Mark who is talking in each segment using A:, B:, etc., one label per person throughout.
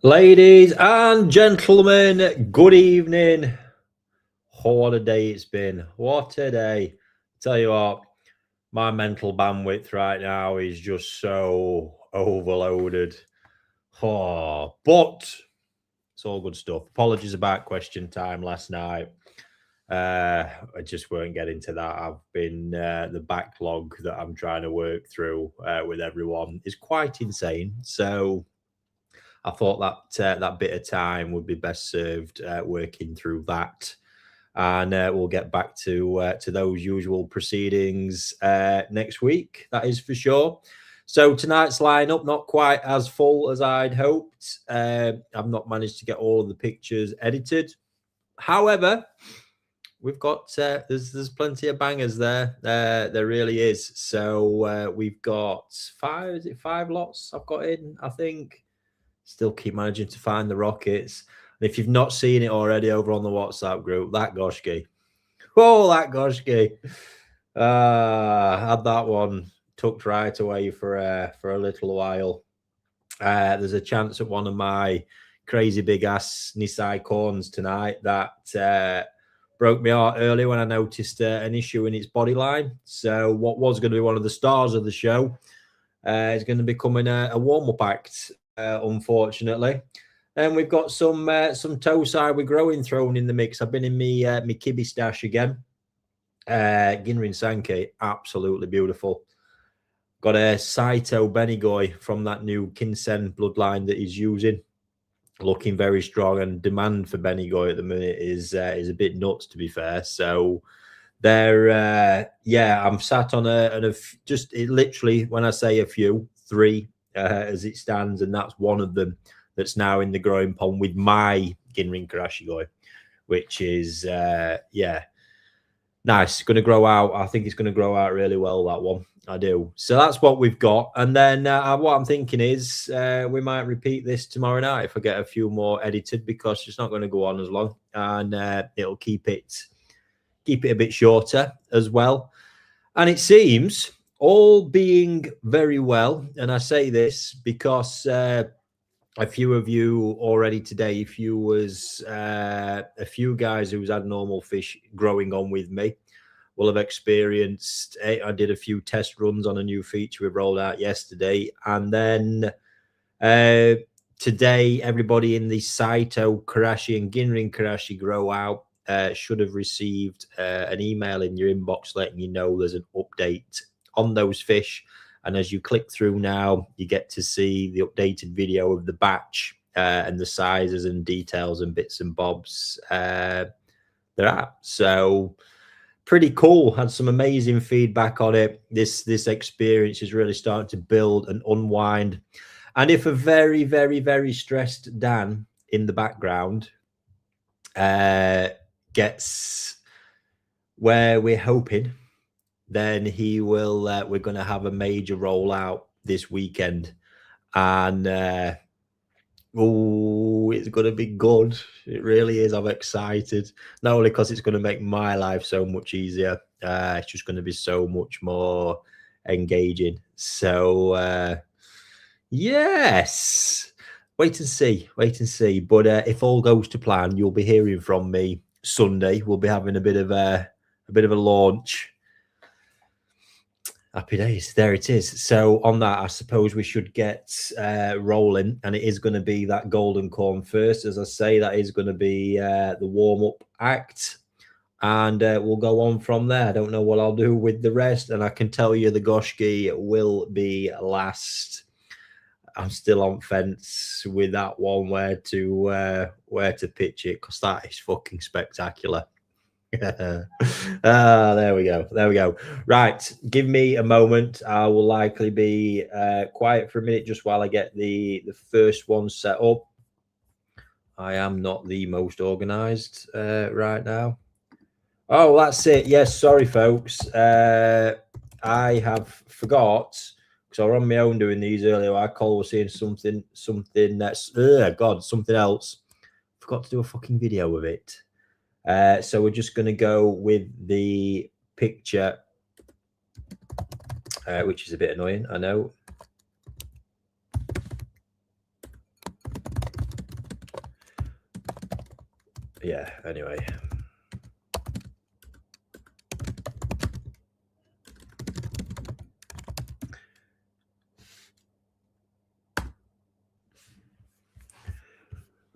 A: Ladies and gentlemen, good evening. What a day it's been. What a day. Tell you what, my mental bandwidth right now is just so overloaded. But it's all good stuff. Apologies about question time last night. I just won't get into that. I've been the backlog that I'm trying to work through with everyone is quite insane. So I thought that that bit of time would be best served working through that, and we'll get back to those usual proceedings next week. That is for sure. So tonight's lineup not quite as full as I'd hoped. I've not managed to get all of the pictures edited. However, we've got there's plenty of bangers there. There really is. So we've got five. Is it 5 lots I've got in? I think. Still keep managing to find the Rockets. And if you've not seen it already over on the WhatsApp group, that Gosski. Oh, that Gosski. Had that one tucked right away for a little while. There's a chance at one of my crazy big ass Nissi corns tonight that broke me heart earlier when I noticed an issue in its body line. So what was going to be one of the stars of the show is going to be becoming a warm-up act. Unfortunately, and we've got some toe side we're growing thrown in the mix. I've been in me Kibby stash again. Ginrin sanki, absolutely beautiful. Got a Saito Benigoy from that new Kinsen bloodline that he's using, looking very strong. And demand for Benigoy at the minute is a bit nuts, to be fair. So there, I'm sat on literally when I say a few, 3. As it stands, and that's one of them that's now in the growing pond with my Ginrin Karashigoy, which is nice. Going to grow out. I think it's going to grow out really well, that one. I do. So that's what we've got. And then what I'm thinking is we might repeat this tomorrow night if I get a few more edited, because it's not going to go on as long, and it'll keep it a bit shorter as well. And it seems all being very well, and I say this because a few of you already today, if you was a few guys who's had normal fish growing on with me, will have experienced. I did a few test runs on a new feature we rolled out yesterday, and then today everybody in the Saito Karashi and Ginrin Karashi grow out should have received an email in your inbox letting you know there's an update on those fish. And as you click through now, you get to see the updated video of the batch and the sizes and details and bits and bobs they're at. So pretty cool. Had some amazing feedback on it. This experience is really starting to build and unwind. And if a very, very, very stressed Dan in the background gets where we're hoping, then he will. We're going to have a major rollout this weekend, and it's going to be good. It really is. I'm excited, not only because it's going to make my life so much easier. It's just going to be so much more engaging. So yes, wait and see. But if all goes to plan, you'll be hearing from me Sunday. We'll be having a bit of a launch. Happy days. There it is. So on that, I suppose we should get rolling, and it is going to be that golden corn first. As I say, that is going to be the warm-up act, and we'll go on from there. I don't know what I'll do with the rest, and I can tell you the Gosski will be last. I'm still on fence with that one, where to pitch it, because that is fucking spectacular. There we go. Right, give me a moment. I will likely be quiet for a minute just while I get the first one set up. I am not the most organized right now. Oh, that's it. Yes, sorry folks, I have forgot, because I was on my own doing these earlier. I was saying something that's something else. Forgot to do a fucking video of it. So we're just going to go with the picture, which is a bit annoying, I know. yeah, anyway.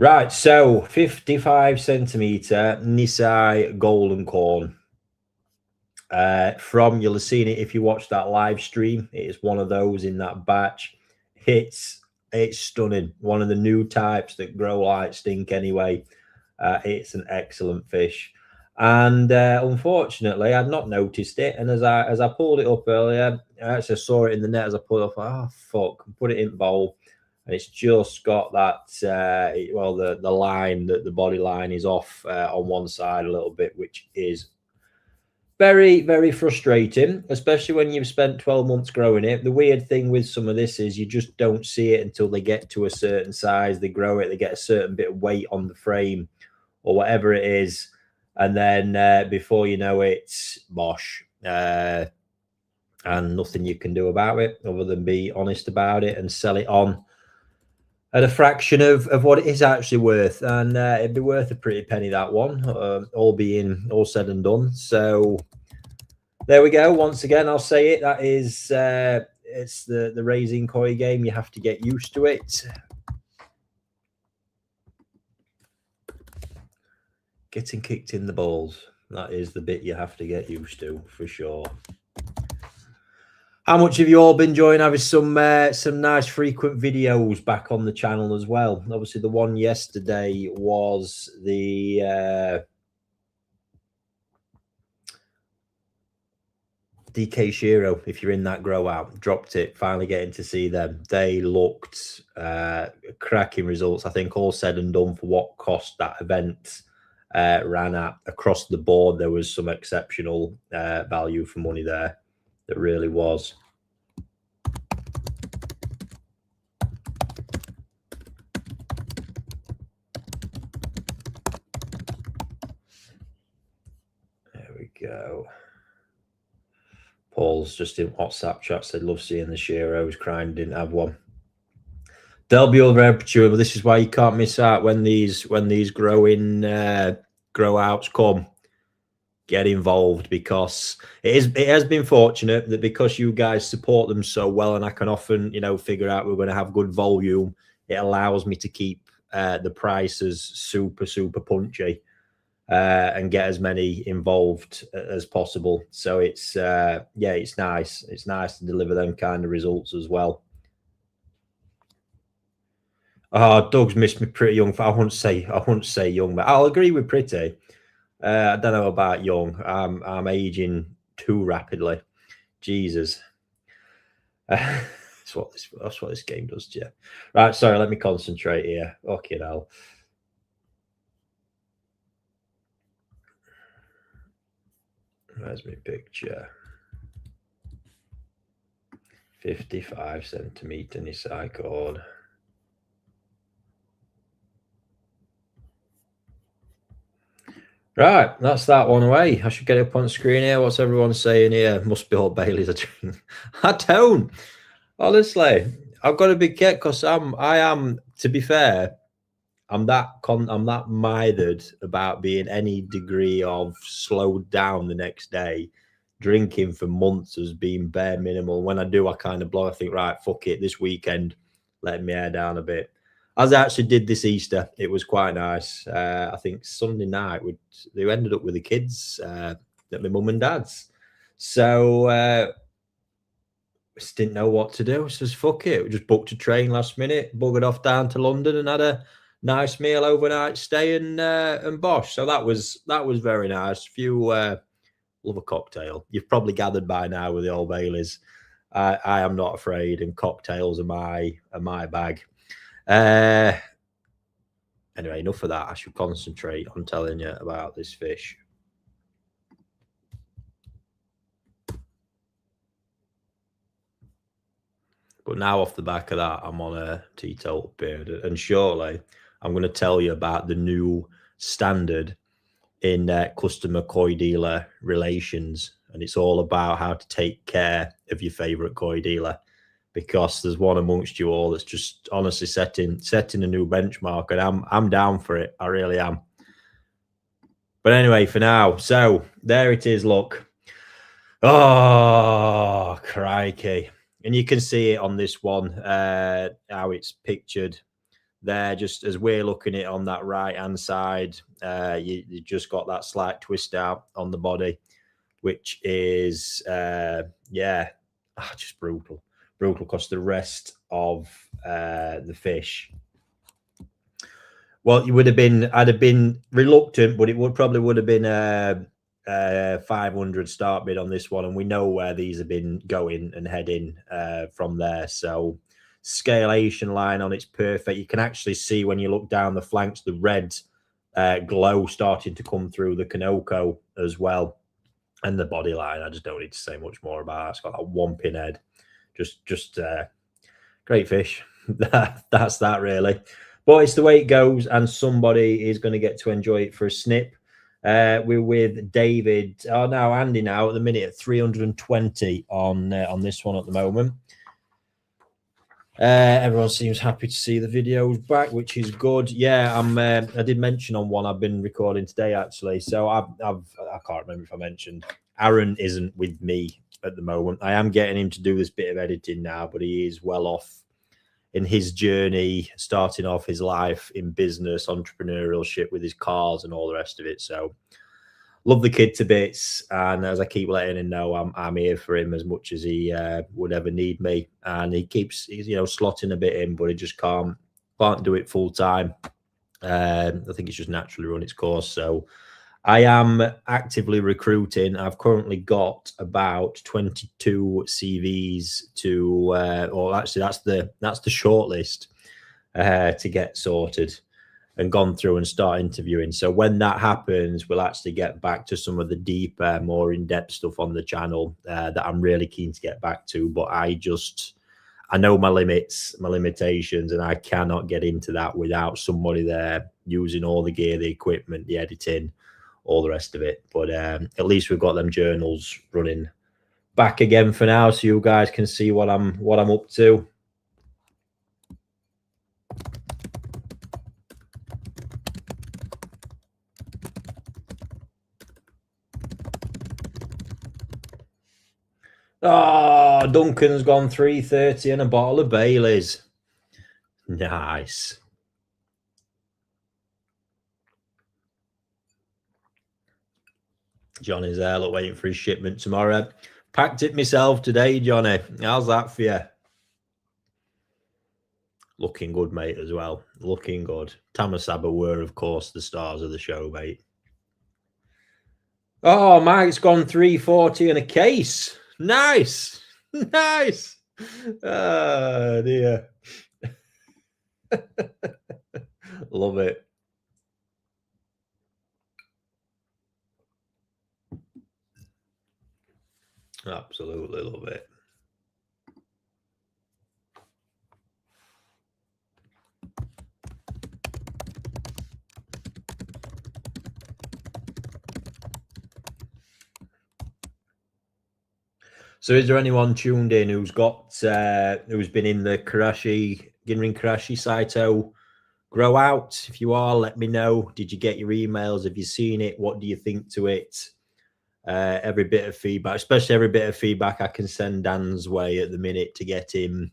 A: Right, so 55 centimeter Nissi golden corn. You'll have seen it if you watch that live stream. It is one of those in that batch. It's stunning. One of the new types that grow like stink anyway. It's an excellent fish. And unfortunately, I'd not noticed it. And as I pulled it up earlier, I actually saw it in the net as I pulled it up. Oh fuck! Put it in the bowl, and it's just got that. The line, the body line is off on one side a little bit, which is very, very frustrating, especially when you've spent 12 months growing it. The weird thing with some of this is you just don't see it until they get to a certain size. They grow it, they get a certain bit of weight on the frame or whatever it is. And then before you know it, it's mosh. And nothing you can do about it other than be honest about it and sell it on at a fraction of what it is actually worth. And it'd be worth a pretty penny, that one, all said and done. So there we go. Once again, I'll say it. That is, it's the raising koi game. You have to get used to it. Getting kicked in the balls. That is the bit you have to get used to, for sure. How much have you all been enjoying having some nice frequent videos back on the channel as well? Obviously, the one yesterday was the DK Shiro. If you're in that grow out, dropped it, finally getting to see them. They looked cracking results. I think all said and done for what cost that event ran at across the board, there was some exceptional value for money there. That really was. There we go. Paul's just in WhatsApp chat said, love seeing the Shiros, crying didn't have one. There'll be other opportunity, but this is why you can't miss out when these grow outs come. Get involved, because it has been fortunate that because you guys support them so well, and I can often figure out we're going to have good volume. It allows me to keep the prices super punchy and get as many involved as possible. So it's it's nice. It's nice to deliver them kind of results as well. Oh, Doug's missed me pretty young. I wouldn't say young, but I'll agree with pretty. I don't know about young. I'm aging too rapidly. Jesus. That's what this game does to you. Right, sorry, let me concentrate here. Okay, now. Where's my picture? 55 centimeter Nissi cord. Right, that's that one away. I should get up on screen here. What's everyone saying here? Must be all Bailey's a drink. I don't. Honestly, I've got a big kit because I am, to be fair, I'm that mithered about being any degree of slowed down the next day. Drinking for months has been bare minimal. When I do, I kind of blow. I think, right, fuck it, this weekend, let me hair down a bit. As I actually did this Easter, it was quite nice. I think Sunday night, they ended up with the kids at my mum and dad's. So just didn't know what to do. So just fuck it. We just booked a train last minute, buggered off down to London and had a nice meal, overnight stay, and bosh. So that was very nice. Love a cocktail. You've probably gathered by now with the Old Baileys. I am not afraid, and cocktails are my bag. Anyway, enough of that. I should concentrate on telling you about this fish. But now, off the back of that, I'm on a teetotal period, and shortly I'm going to tell you about the new standard in customer koi dealer relations, and it's all about how to take care of your favorite koi dealer, because there's one amongst you all that's just honestly setting a new benchmark, and I'm down for it. I really am. But anyway, for now, so there it is. Look. Oh, crikey. And you can see it on this one, how it's pictured there, just as we're looking at it on that right-hand side. You just got that slight twist out on the body, which is, yeah, just brutal. Brutal, because the rest of the fish, well, you would have been, I'd have been reluctant, but it would have been 500 start bid on this one, and we know where these have been going and heading from there. So scalation line on it's perfect. You can actually see when you look down the flanks the red glow starting to come through the Kanoko as well, and the body line. I just don't need to say much more about it. It's got that one pin head. Just great fish. That's that really. But it's the way it goes, and somebody is going to get to enjoy it for a snip. We're with David. Oh, now Andy now at the minute at 320 on this one at the moment. Everyone seems happy to see the videos back, which is good. Yeah, I did mention on one I've been recording today actually. So I can't remember if I mentioned Aaron isn't with me at the moment. I am getting him to do this bit of editing now, but he is well off in his journey, starting off his life in business, entrepreneurship with his cars and all the rest of it. So love the kid to bits, and as I keep letting him know, I'm here for him as much as he would ever need me. And he's slotting a bit in, but he just can't do it full time. I think it's just naturally run its course. So I am actively recruiting. I've currently got about 22 CVs to, or actually that's the shortlist to get sorted and gone through and start interviewing. So when that happens, we'll actually get back to some of the deeper, more in-depth stuff on the channel that I'm really keen to get back to. But I know my limits, my limitations, and I cannot get into that without somebody there using all the gear, the equipment, the editing, all the rest of it. But at least we've got them journals running back again for now, so you guys can see what I'm up to. Oh, Duncan's gone 330 and a bottle of Baileys. Nice. Johnny's there, look, waiting for his shipment tomorrow. Packed it myself today, Johnny. How's that for you? Looking good, mate, as well. Looking good. Tamasaba were, of course, the stars of the show, mate. Oh, Mike's gone 340 and a case. Nice. Nice. Oh, dear. Love it. Absolutely love it. So is there anyone tuned in who's got who's been in the Ginrin Karashi Saito grow out? If you are, let me know. Did you get your emails? Have you seen it? What do you think to it? Every bit of feedback, especially every bit of feedback I can send Dan's way at the minute to get him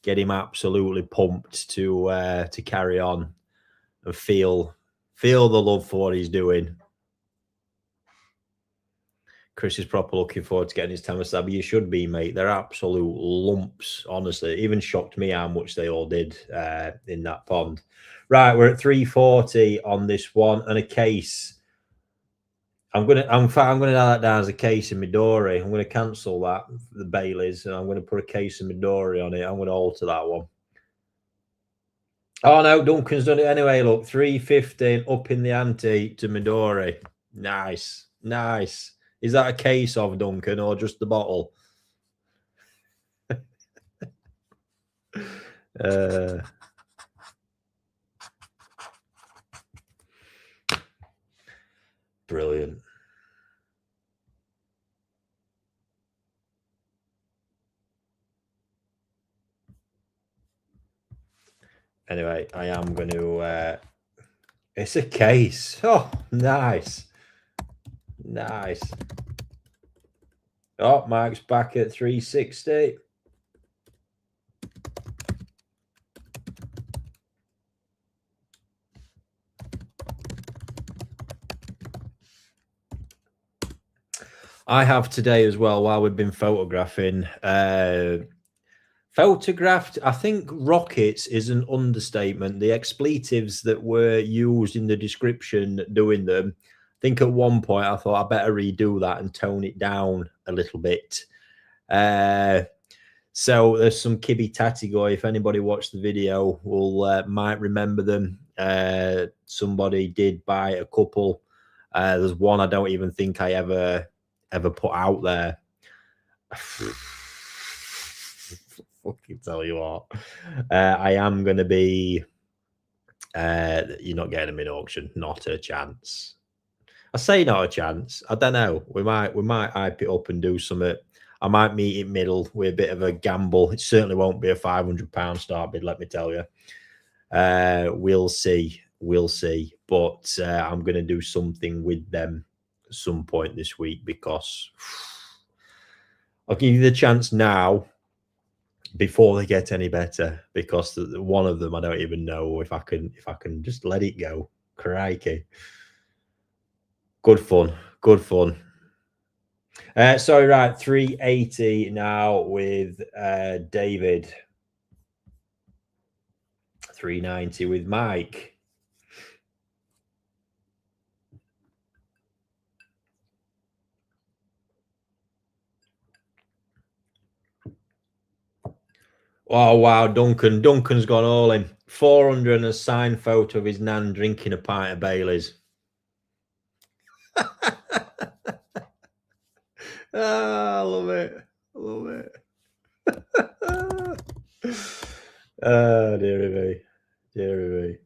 A: absolutely pumped to carry on and feel the love for what he's doing. Chris is proper looking forward to getting his Tamasaba. You should be, mate. They're absolute lumps, honestly. It even shocked me how much they all did in that pond. Right, we're at 340 on this one and a case. I'm gonna nail that down as a case in Midori. I'm gonna cancel that for the Baileys, and I'm gonna put a case of Midori on it. I'm gonna alter that one. Oh no, Duncan's done it anyway. Look, 315 up in the ante to Midori. Nice, nice. Is that a case of, Duncan, or just the bottle? Brilliant. Anyway, I am going to... it's a case. Oh, nice. Nice. Oh, Mike's back at 360. I have today as well, while we've been photographing, photographed, I think rockets is an understatement. The expletives that were used in the description doing them, I think at one point I thought I better redo that and tone it down a little bit. So there's some Kibby tatiggoy. If anybody watched the video, will might remember them. Somebody did buy a couple. There's one I don't even think I ever put out there. Fucking tell you what, I am going to be. You're not getting them in auction. Not a chance. I say not a chance. I don't know. We might hype it up and do something. I might meet in middle with a bit of a gamble. It certainly won't be a £500 start bid, let me tell you. We'll see. We'll see. But I'm going to do something with them at some point this week, because I'll give you the chance now before they get any better, because one of them I don't even know if I can just let it go. Crikey. Good fun. Good fun. Sorry, right, 380 now with David. 390 with Mike. Oh, wow, Duncan. Duncan's gone all in. 400 and a signed photo of his nan drinking a pint of Baileys. I love it. I love it. Oh, dearie me. Dearie me.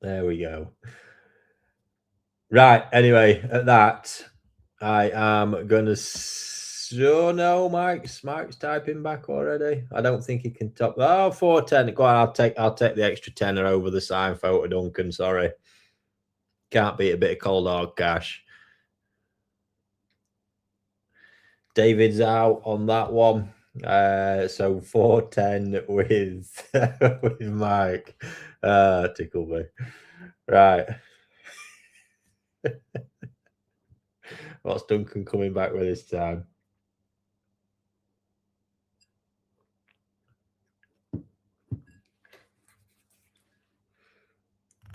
A: There we go. Right, anyway, at that, I am going to... Oh, no, Mike's typing back already. I don't think he can top... Oh, 410. Go on, I'll take the extra tenner over the signed photo, Duncan. Sorry. Can't beat a bit of cold hard cash. David's out on that one. So 410 with with Mike. Tickle me. Right. What's Duncan coming back with this time?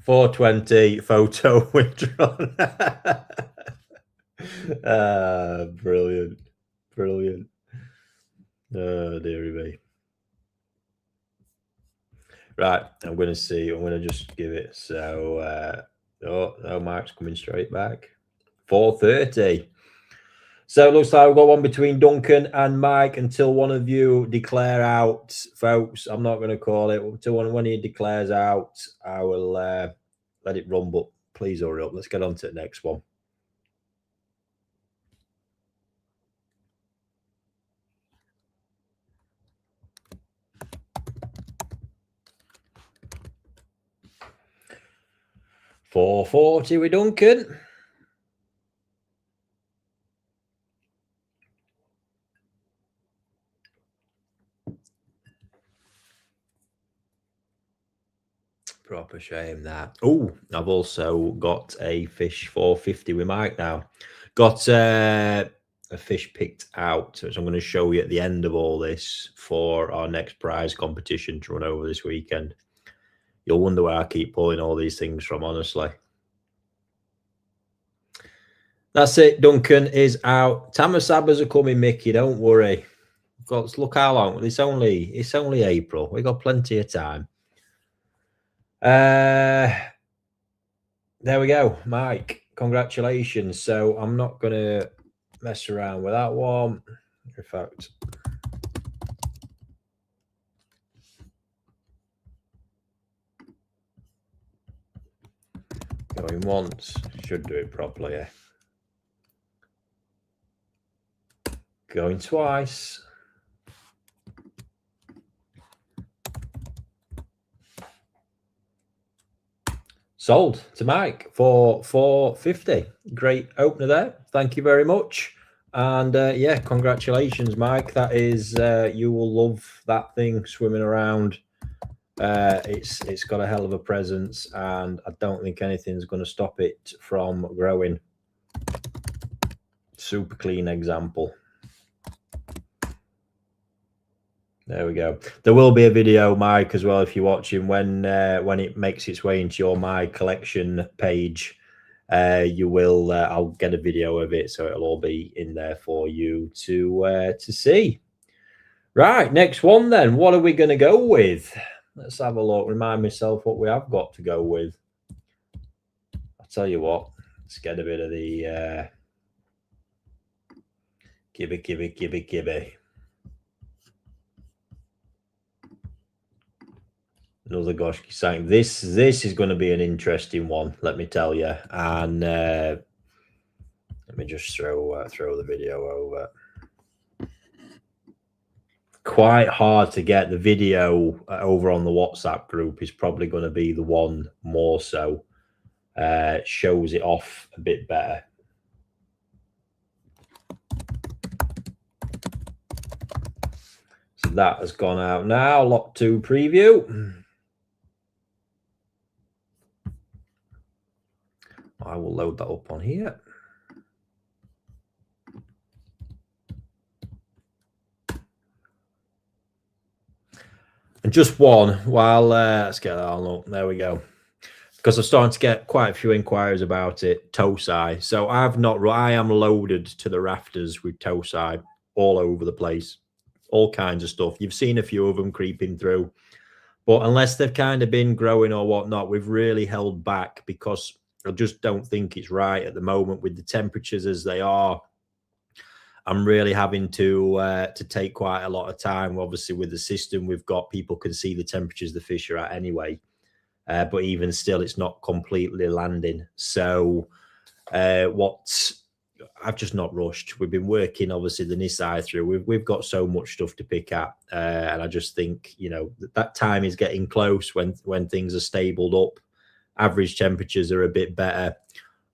A: $420 photo withdrawn. Brilliant. Brilliant. Oh, dearie me. Right, I'm going to see. I'm going to just give it. So, oh, no, Mark's coming straight back. 430. So it looks like we've got one between Duncan and Mike until one of you declare out, folks. I'm not going to call it. Until one of you declares out, I will let it run, but please hurry up. Let's get on to the next one. $440 with Duncan. Proper shame that. Oh, I've also got a fish $450 with Mike now. Got a fish picked out, which I'm going to show you at the end of all this for our next prize competition to run over this weekend. You'll wonder where I keep pulling all these things from, honestly. That's it. Duncan is out. Tamasabas are coming, Mickey. Don't worry. Got look how long. It's only April. We got plenty of time. There we go, Mike. Congratulations. So I'm not gonna mess around with that one. In fact, going once, should do it properly. Yeah. Going twice. Sold to Mike for 450. Great opener there. Thank you very much. And yeah, congratulations, Mike. That is, you will love that thing swimming around. It's got a hell of a presence, and I don't think anything's going to stop it from growing. Super clean example. There we go. There will be a video, Mike, as well, if you're watching, when it makes its way into your My Collection page. You will. I'll get a video of it, so it'll all be in there for you to see. Right, next one then. What are we going to go with? Let's have a look. Remind myself what we have got to go with. I'll tell you what. Let's get a bit of the Kibby. Another Gosski sanki. This is going to be an interesting one, let me tell you. And let me just throw the video over. Quite hard to get. The video over on the WhatsApp group is probably going to be the one more so. Shows it off a bit better. So that has gone out now. Lot 2 preview. I will load that up on here. And just one while let's get that on up. There we go. Because I'm starting to get quite a few inquiries about it. Tosai. So I am loaded to the rafters with Tosai all over the place. All kinds of stuff. You've seen a few of them creeping through. But unless they've kind of been growing or whatnot, we've really held back because I just don't think it's right at the moment with the temperatures as they are. I'm really having to take quite a lot of time. Obviously, with the system we've got, people can see the temperatures the fish are at anyway. But even still, it's not completely landing. So I've just not rushed. We've been working, obviously, the Nissi through. We've got so much stuff to pick at. And I just think, you know, that time is getting close when things are stabled up. Average temperatures are a bit better.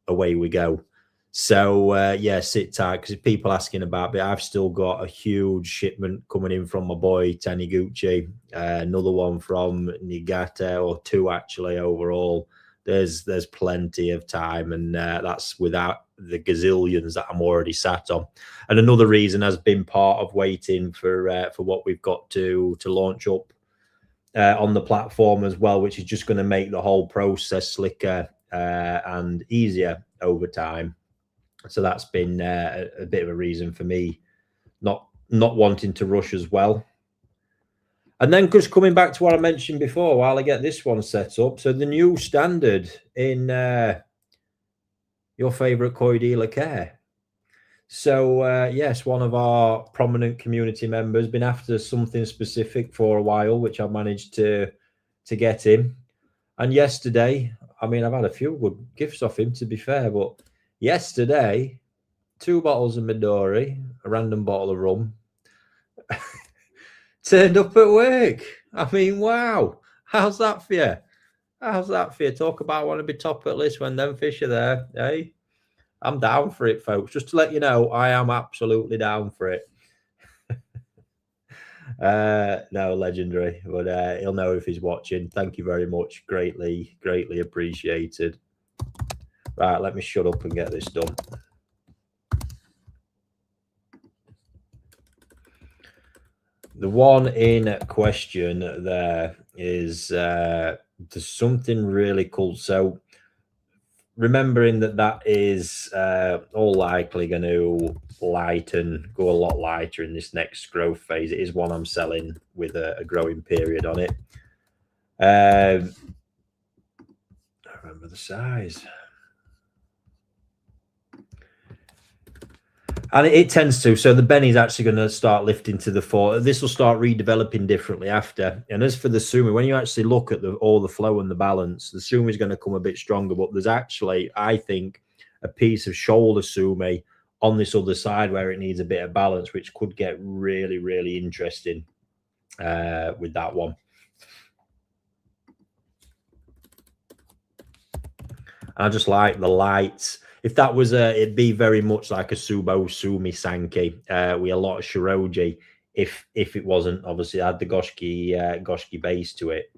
A: Away we go. So, yeah, sit tight because people asking about it. I've still got a huge shipment coming in from my boy, Taniguchi. Another one from Niigata, or 2 actually overall. There's plenty of time, and that's without the gazillions that I'm already sat on. And another reason has been part of waiting for what we've got to launch up on the platform as well, which is just going to make the whole process slicker and easier over time. So that's been a bit of a reason for me not wanting to rush as well. And then just coming back to what I mentioned before, while I get this one set up. So the new standard in your favorite koi dealer care. So yes, one of our prominent community members been after something specific for a while, which I've managed to get him. And yesterday, I mean, I've had a few good gifts off him, to be fair, but yesterday, 2 bottles of Midori, a random bottle of rum, turned up at work. I mean, wow. How's that for you? How's that for you? Talk about want to be top at list when them fish are there, eh? I'm down for it, folks. Just to let you know, I am absolutely down for it. No, legendary, but he'll know if he's watching. Thank you very much. Greatly appreciated. Right, let me shut up and get this done. The one in question there is there's something really cool. So remembering that is all likely going to go a lot lighter in this next growth phase. It is one I'm selling with a growing period on it. I remember the size. And it tends to. So the Benny's actually going to start lifting to the 4. This will start redeveloping differently after. And as for the Sumi, when you actually look at all the flow and the balance, the Sumi is going to come a bit stronger. But there's actually, I think, a piece of shoulder Sumi on this other side where it needs a bit of balance, which could get really interesting with that one. I just like the lights. If that was it'd be very much like a Subo Sumi Sanki with a lot of Shiroji. If it wasn't obviously had the Gosski base to it.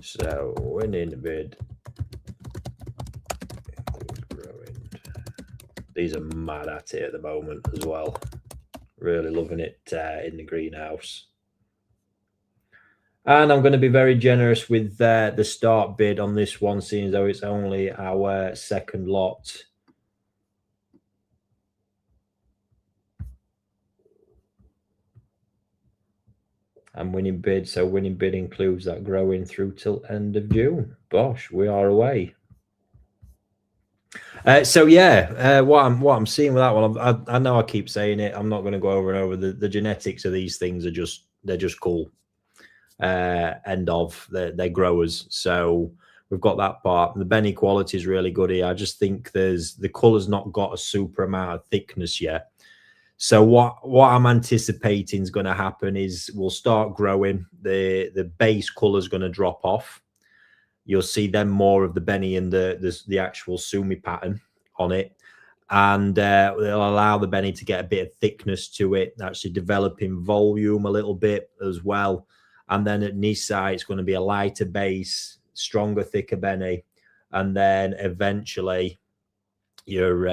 A: So winning bid. These are mad at it at the moment as well. Really loving it in the greenhouse. And I'm going to be very generous with the start bid on this one, seeing as though it's only our second lot. And winning bid, so winning bid includes that growing through till end of June. Bosh, we are away. So yeah, what I'm seeing with that one, I know I keep saying it. I'm not going to go over and over. The genetics of these things are they're just cool. End of they're growers. So we've got that part. The Benny quality is really good here. I just think the color's not got a super amount of thickness yet. So what I'm anticipating is going to happen is we'll start growing. The base color is going to drop off. You'll see then more of the Benny and the actual Sumi pattern on it. And it'll allow the Benny to get a bit of thickness to it, actually developing volume a little bit as well. And then at Nissi, it's going to be a lighter base, stronger, thicker Benny. And then eventually you're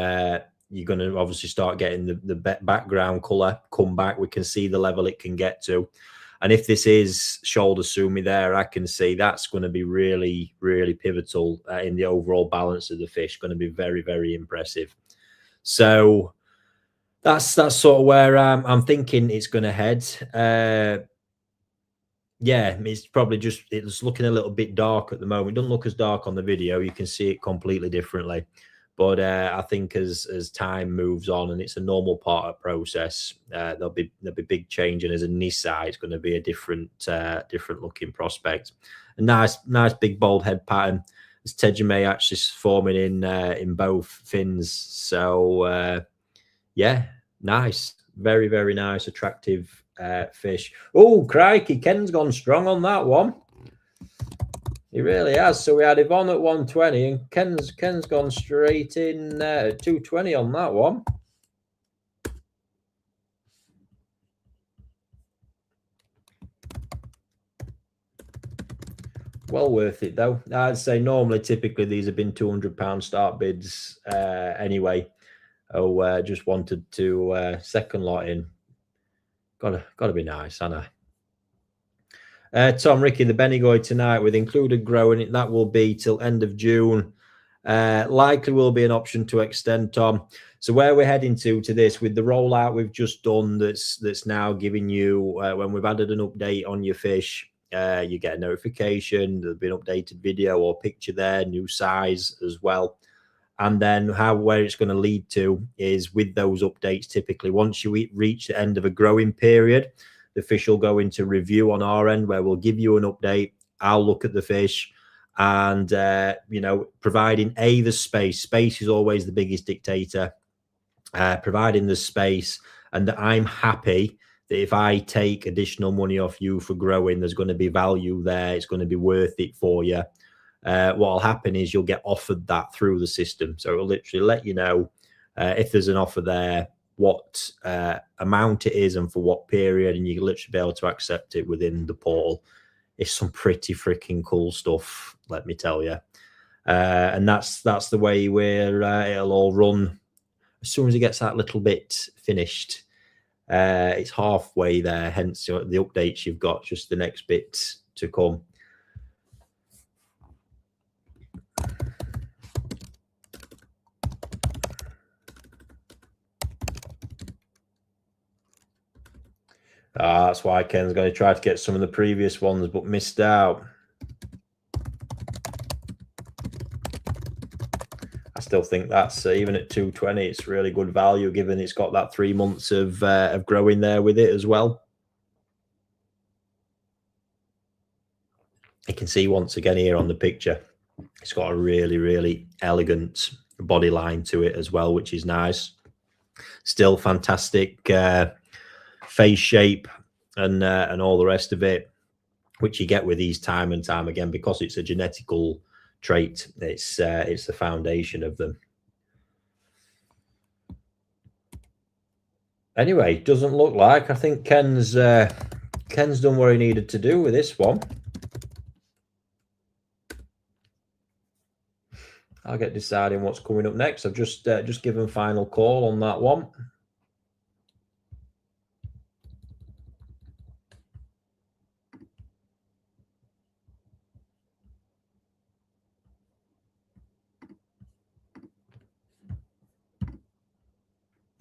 A: going to obviously start getting the background color come back. We can see the level it can get to. And if this is shoulder Sumi there, I can see that's going to be really, really pivotal in the overall balance of the fish. Going to be very, very impressive. So that's sort of where I'm thinking it's going to head. Yeah, it's probably it's looking a little bit dark at the moment. It doesn't look as dark on the video. You can see it completely differently. But I think as time moves on and it's a normal part of the process, there'll be big change. And as a Nissi, it's going to be a different looking prospect. A nice big bold head pattern. As Tejime actually forming in both fins. So yeah, nice, very, very nice, attractive fish. Oh, crikey, Ken's gone strong on that one. He really has. So we had Yvonne at 120 and Ken's gone straight in at 220 on that one. Well worth it though. I'd say normally typically these have been £200 start bids anyway. Oh, just wanted to second lot in. Gotta be nice, Anna. Tom Ricky, the Benigoy tonight with included growing, that will be till end of June. Likely will be an option to extend, Tom. So where we're heading to this with the rollout we've just done, that's now giving you when we've added an update on your fish, you get a notification. There'll be an updated video or picture there, new size as well. And then where it's going to lead to is with those updates, typically once you reach the end of a growing period, the fish will go into review on our end where we'll give you an update. I'll look at the fish and, providing the space. Space is always the biggest dictator. Providing the space, and that I'm happy that if I take additional money off you for growing, there's going to be value there. It's going to be worth it for you. What will happen is you'll get offered that through the system. So it'll literally let you know if there's an offer there, what amount it is and for what period, and you can literally be able to accept it within the portal. It's some pretty freaking cool stuff, let me tell you. And that's the way where it'll all run. As soon as it gets that little bit finished, it's halfway there, hence the updates you've got, just the next bit to come. That's why Ken's going to try to get some of the previous ones, but missed out. I still think that's even at 220, it's really good value given it's got that 3 months of growing there with it as well. You can see once again here on the picture, it's got a really, really elegant body line to it as well, which is nice. Still fantastic face shape and all the rest of it. which you get with these time and time again because it's a genetical trait. It's the foundation of them. Anyway, doesn't look like. I think Ken's done what he needed to do with this one. I'll get deciding what's coming up next. I've just given final call on that one.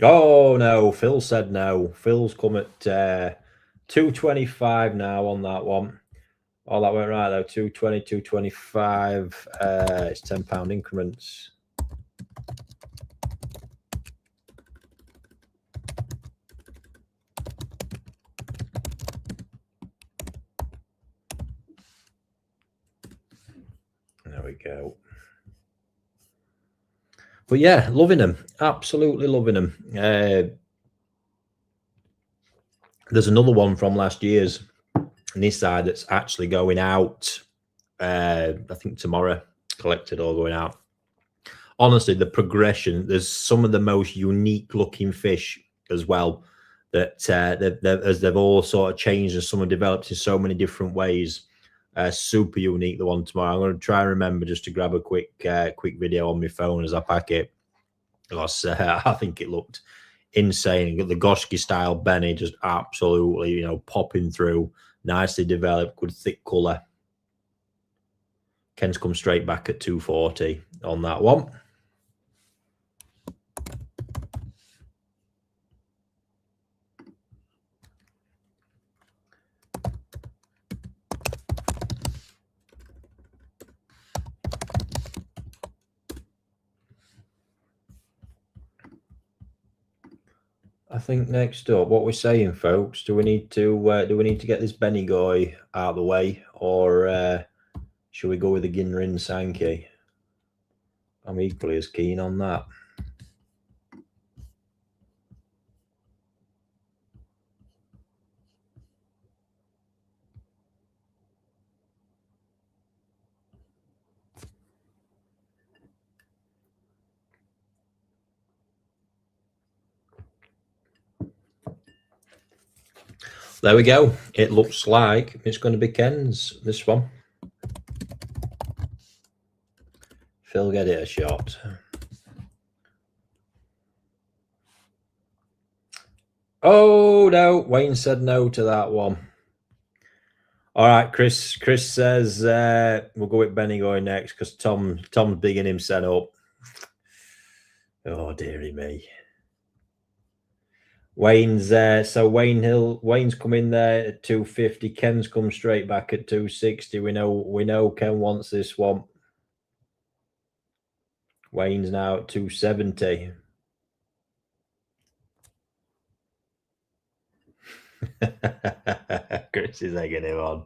A: Oh no, Phil said no. Phil's come at 225 now on that one. Oh, that went right though. 220, 225. It's £10 increments. There we go. But yeah, loving them. Absolutely loving them. There's another one from last year's Nissi that's actually going out. I think tomorrow, collected or going out. Honestly, the progression, there's some of the most unique looking fish as well that as they've all sort of changed and some have developed in so many different ways. Super unique, the one tomorrow. I'm going to try and remember just to grab a quick video on my phone as I pack it, because I think it looked insane. The Gosski style Benny just absolutely, popping through, nicely developed, good thick colour. Ken's come straight back at 240 on that one. I think next up, what we're saying, folks, do we need to get this Benigoy out of the way, or should we go with the Ginrin sanki? I'm equally as keen on that. There we go. It looks like it's going to be Ken's, this one. Phil, get it a shot. Oh, no. Wayne said no to that one. All right, Chris says we'll go with Benigoy next because Tom's bigging him set up. Oh, dearie me. Wayne's Wayne's come in there at 250. Ken's come straight back at 260. We know Ken wants this one. Wayne's now at 270. Chris is egging him on.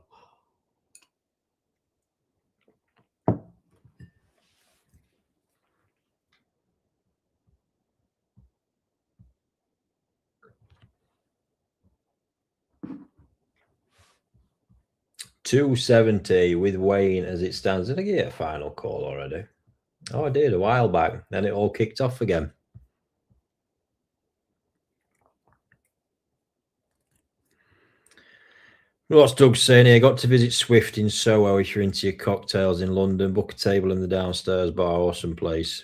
A: $270 with Wayne as it stands. Did I get a final call already? Oh, I did a while back. Then it all kicked off again. What's Doug saying here? Got to visit Swift in Soho if you're into your cocktails in London. Book a table in the downstairs bar. Awesome place.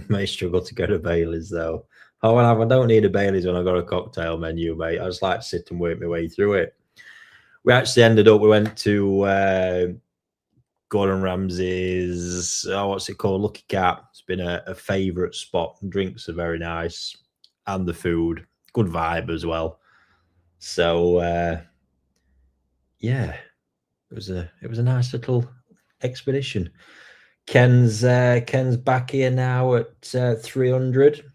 A: May struggle to go to Bailey's though. Oh, well, I don't need a Bailey's when I've got a cocktail menu, mate. I just like to sit and work my way through it. We actually we went to Gordon Ramsay's, what's it called? Lucky Cat. It's been a favourite spot. Drinks are very nice. And the food. Good vibe as well. So, yeah, it was a nice little expedition. Ken's back here now at 300.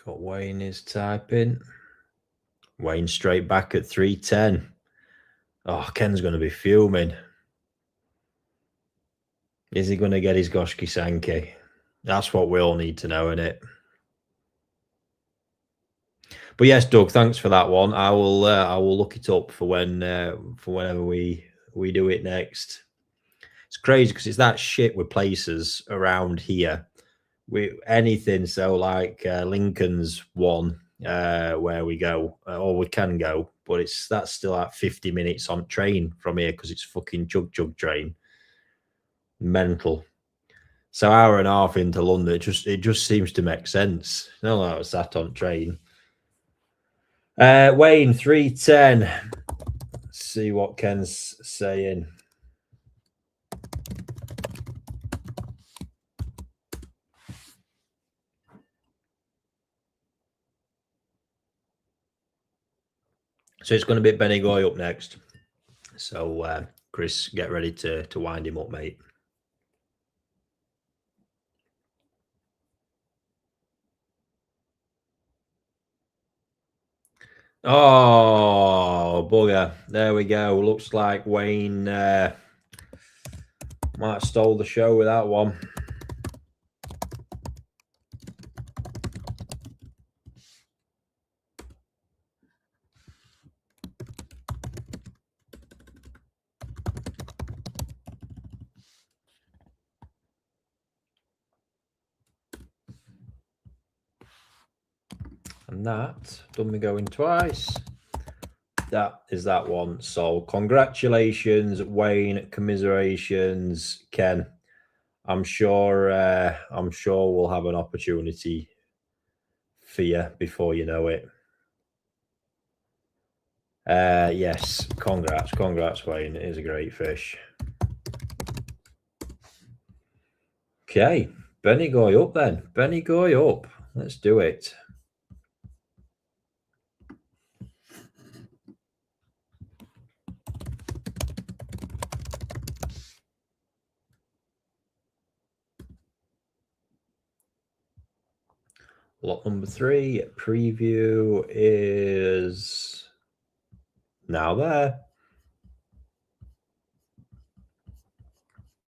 A: Got Wayne is typing. Wayne straight back at 310. Oh, Ken's going to be fuming. Is he going to get his Gosski sanki? That's what we all need to know, innit? But yes, Doug, thanks for that one. I will look it up for whenever we do it next. It's crazy because it's that shit with places around here. We anything so like Lincoln's one where we go or we can go, but that's still at 50 minutes on train from here because it's fucking chug train. Mental. So hour and a half into London, it just seems to make sense. No, I was sat on train. Wayne 310. Let's see what Ken's saying. So it's going to be Benigoy up next. So Chris, get ready to wind him up, mate. Oh, bugger. There we go. Looks like Wayne might have stole the show with that one. And that done me going twice. That is that one. So congratulations, Wayne. Commiserations, Ken. I'm sure we'll have an opportunity for you before you know it. Yes, congrats, Wayne. It is a great fish. Okay, Benigoy up then. Benigoy up. Let's do it. Lot number 3, preview is now there.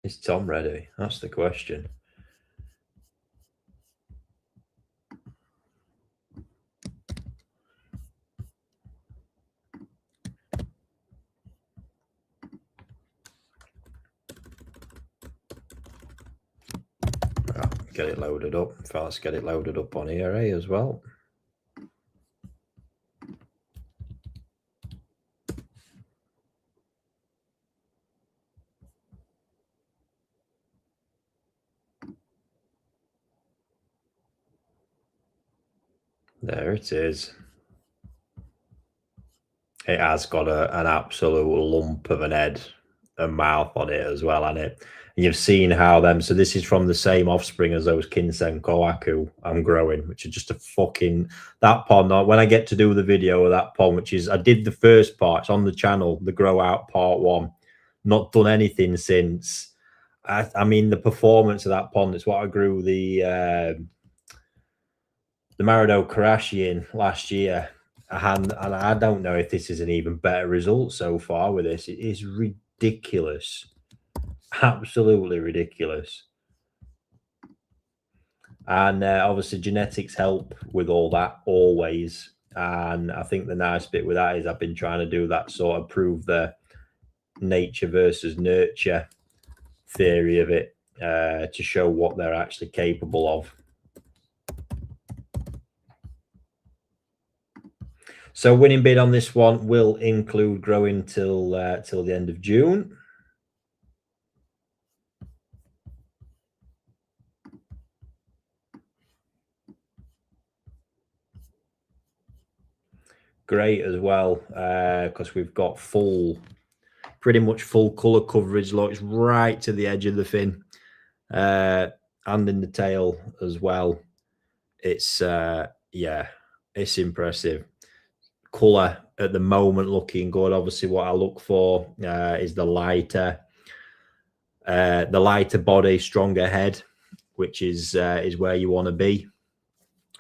A: Is Tom ready? That's the question. Get it loaded up. Let's get it loaded up on here as well. There it is. It has got an absolute lump of an head and mouth on it as well, hasn't it? And you've seen how them. So this is from the same offspring as those Kinsen Koaku I'm growing, which are just a fucking that pond. When I get to do the video of that pond, which is I did the first part, it's on the channel, the grow out part 1. Not done anything since. I mean the performance of that pond. It's what I grew the Marido Karashi in last year. And I don't know if this is an even better result so far with this. It is ridiculous. Absolutely ridiculous. And obviously genetics help with all that always. And I think the nice bit with that is I've been trying to do that sort of prove the nature versus nurture theory of it to show what they're actually capable of. So winning bid on this one will include growing till the end of June. Great as well because we've got pretty much full color coverage. Look, it's right to the edge of the fin and in the tail as well. It's yeah, it's impressive. Color at the moment looking good. Obviously what I look for is the lighter body, stronger head, which is where you want to be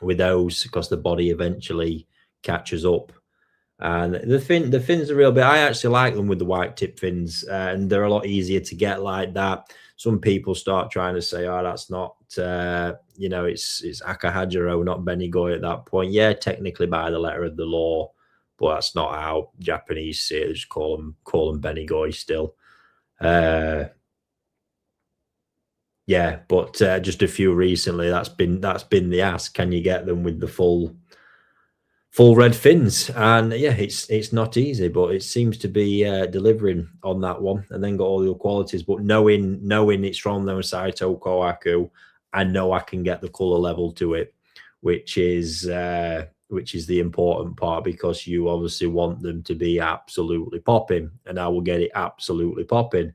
A: with those because the body eventually catches up. And the fins are real big. I actually like them with the white tip fins, and they're a lot easier to get like that. Some people start trying to say, "Oh, that's not you know, it's Akahajiro, not Benigoy at that point. Yeah, technically by the letter of the law, but that's not how Japanese say it. They just call them Benigoy still. Yeah, but just a few recently. That's been the ask. Can you get them with the full red fins? And yeah, it's not easy, but it seems to be delivering on that one. And then got all the qualities. But knowing it's from the Saito Kohaku, I know I can get the color level to it, which is the important part, because you obviously want them to be absolutely popping, and I will get it absolutely popping.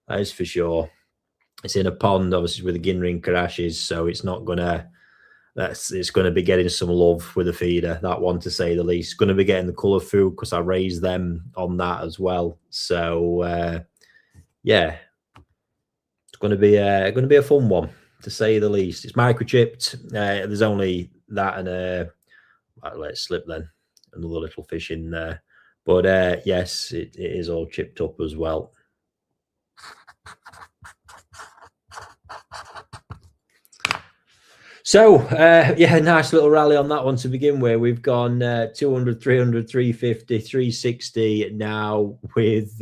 A: That is for sure. It's in a pond, obviously, with the Ginrin Karashis, so it's not gonna. It's going to be getting some love with the feeder. That one, to say the least. It's going to be getting the colour food because I raised them on that as well. So yeah, it's going to be a fun one, to say the least. It's microchipped. There's only that and let's slip then another little fish in there. But yes, it is all chipped up as well. So, yeah, nice little rally on that one to begin with. We've gone 200, 300, 350, 360 now with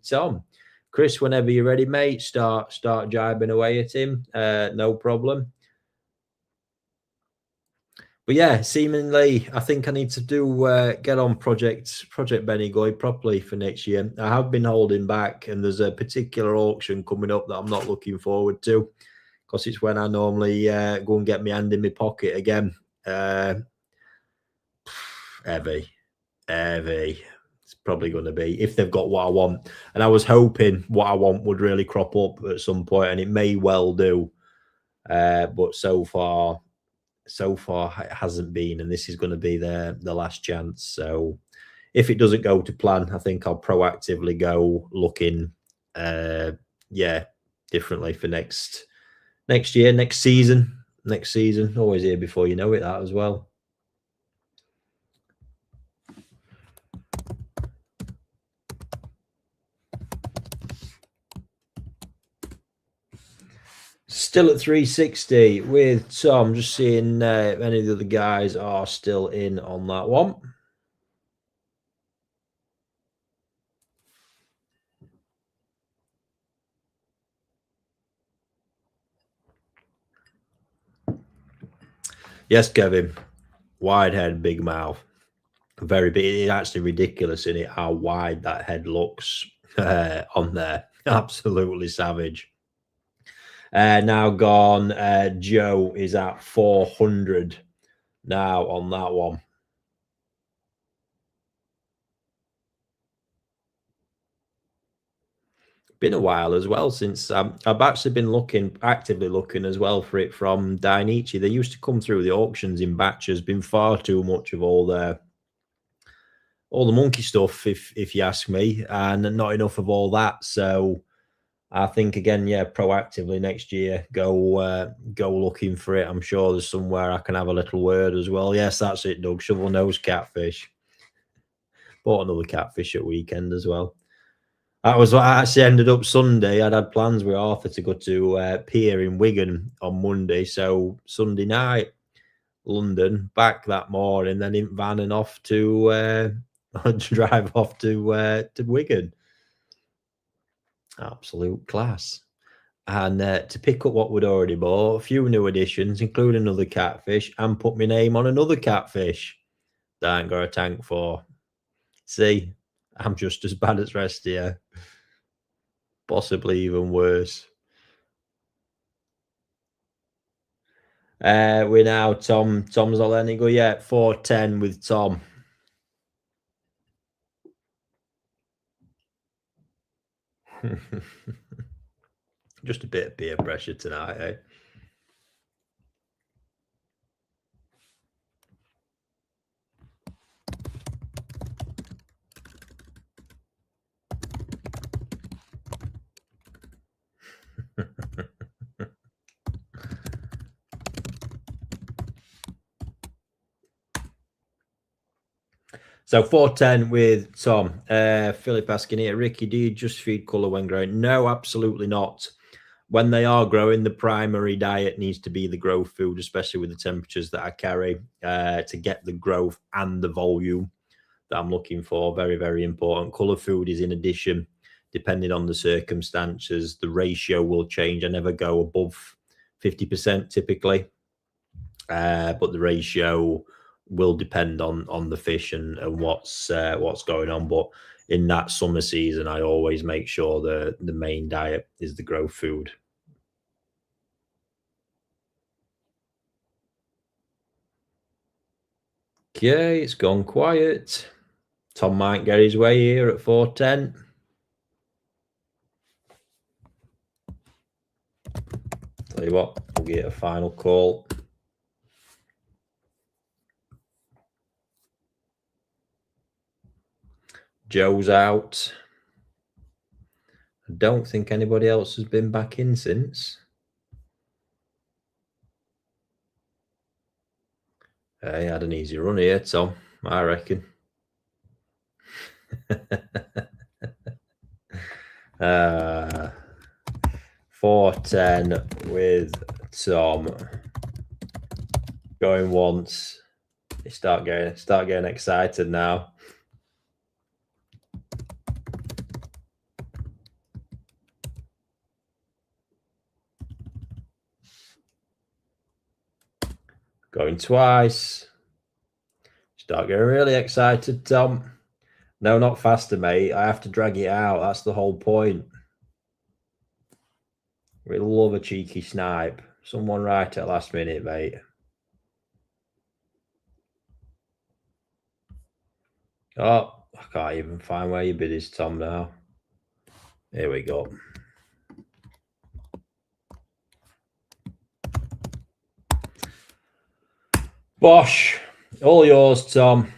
A: Tom. Chris, whenever you're ready, mate, start jibing away at him. No problem. But yeah, seemingly, I think I need to do get on Project Benigoy properly for next year. I have been holding back, and there's a particular auction coming up that I'm not looking forward to, because it's when I normally go and get my hand in my pocket again. Heavy. It's probably going to be, if they've got what I want. And I was hoping what I want would really crop up at some point, and it may well do. But so far it hasn't been, and this is going to be the last chance. So if it doesn't go to plan, I think I'll proactively go looking, differently for next year, next season. Always here before you know it, that as well. Still at 360 with Tom. Just seeing if any of the other guys are still in on that one. Yes, Kevin. Wide head, big mouth. Very big. It's actually ridiculous, isn't it, how wide that head looks on there. Absolutely savage. Now gone. Joe is at 400 now on that one. Been a while as well since I've actually been actively looking as well for it from Dainichi. They used to come through the auctions in batches. Been far too much of all the monkey stuff, if you ask me, and not enough of all that. So I think, again, yeah, proactively next year, go looking for it. I'm sure there's somewhere I can have a little word as well. Yes, that's it, Doug. Shovel nose catfish. Bought another catfish at weekend as well. That was what I actually ended up Sunday. I'd had plans with Arthur to go to Pier in Wigan on Monday. So Sunday night, London, back that morning, then in van and off to drive off to Wigan. Absolute class. And to pick up what we'd already bought, a few new additions, including another catfish, and put my name on another catfish that I ain't got a tank for. See, I'm just as bad as rest here. Possibly even worse. We're now Tom's not letting it go yet. 410 with Tom. Just a bit of peer pressure tonight, eh? So 410 with Tom. Philip asking here, Ricky, do you just feed colour when growing? No, absolutely not. when they are growing, the primary diet needs to be the growth food, especially with the temperatures that I carry, to get the growth and the volume that I'm looking for. Very, very important. Color food is in addition, depending on the circumstances. The ratio will change. I never go above 50% typically, but the ratio will depend on the fish and what's going on. But in that summer season, I always make sure the main diet is the growth food. Okay, it's gone quiet. Tom might get his way here at 4:10. Tell you what, we'll get a final call. Joe's out. I don't think anybody else has been back in since. He had an easy run here, Tom, I reckon. 4:10 with Tom. Going once. You start getting excited now. Going twice. Start getting really excited, Tom. No, not faster, mate. I have to drag it out. That's the whole point. We love a cheeky snipe. Someone right at last minute, mate. Oh, I can't even find where your bid is, Tom, now. Here we go. Bosh. All yours, Tom.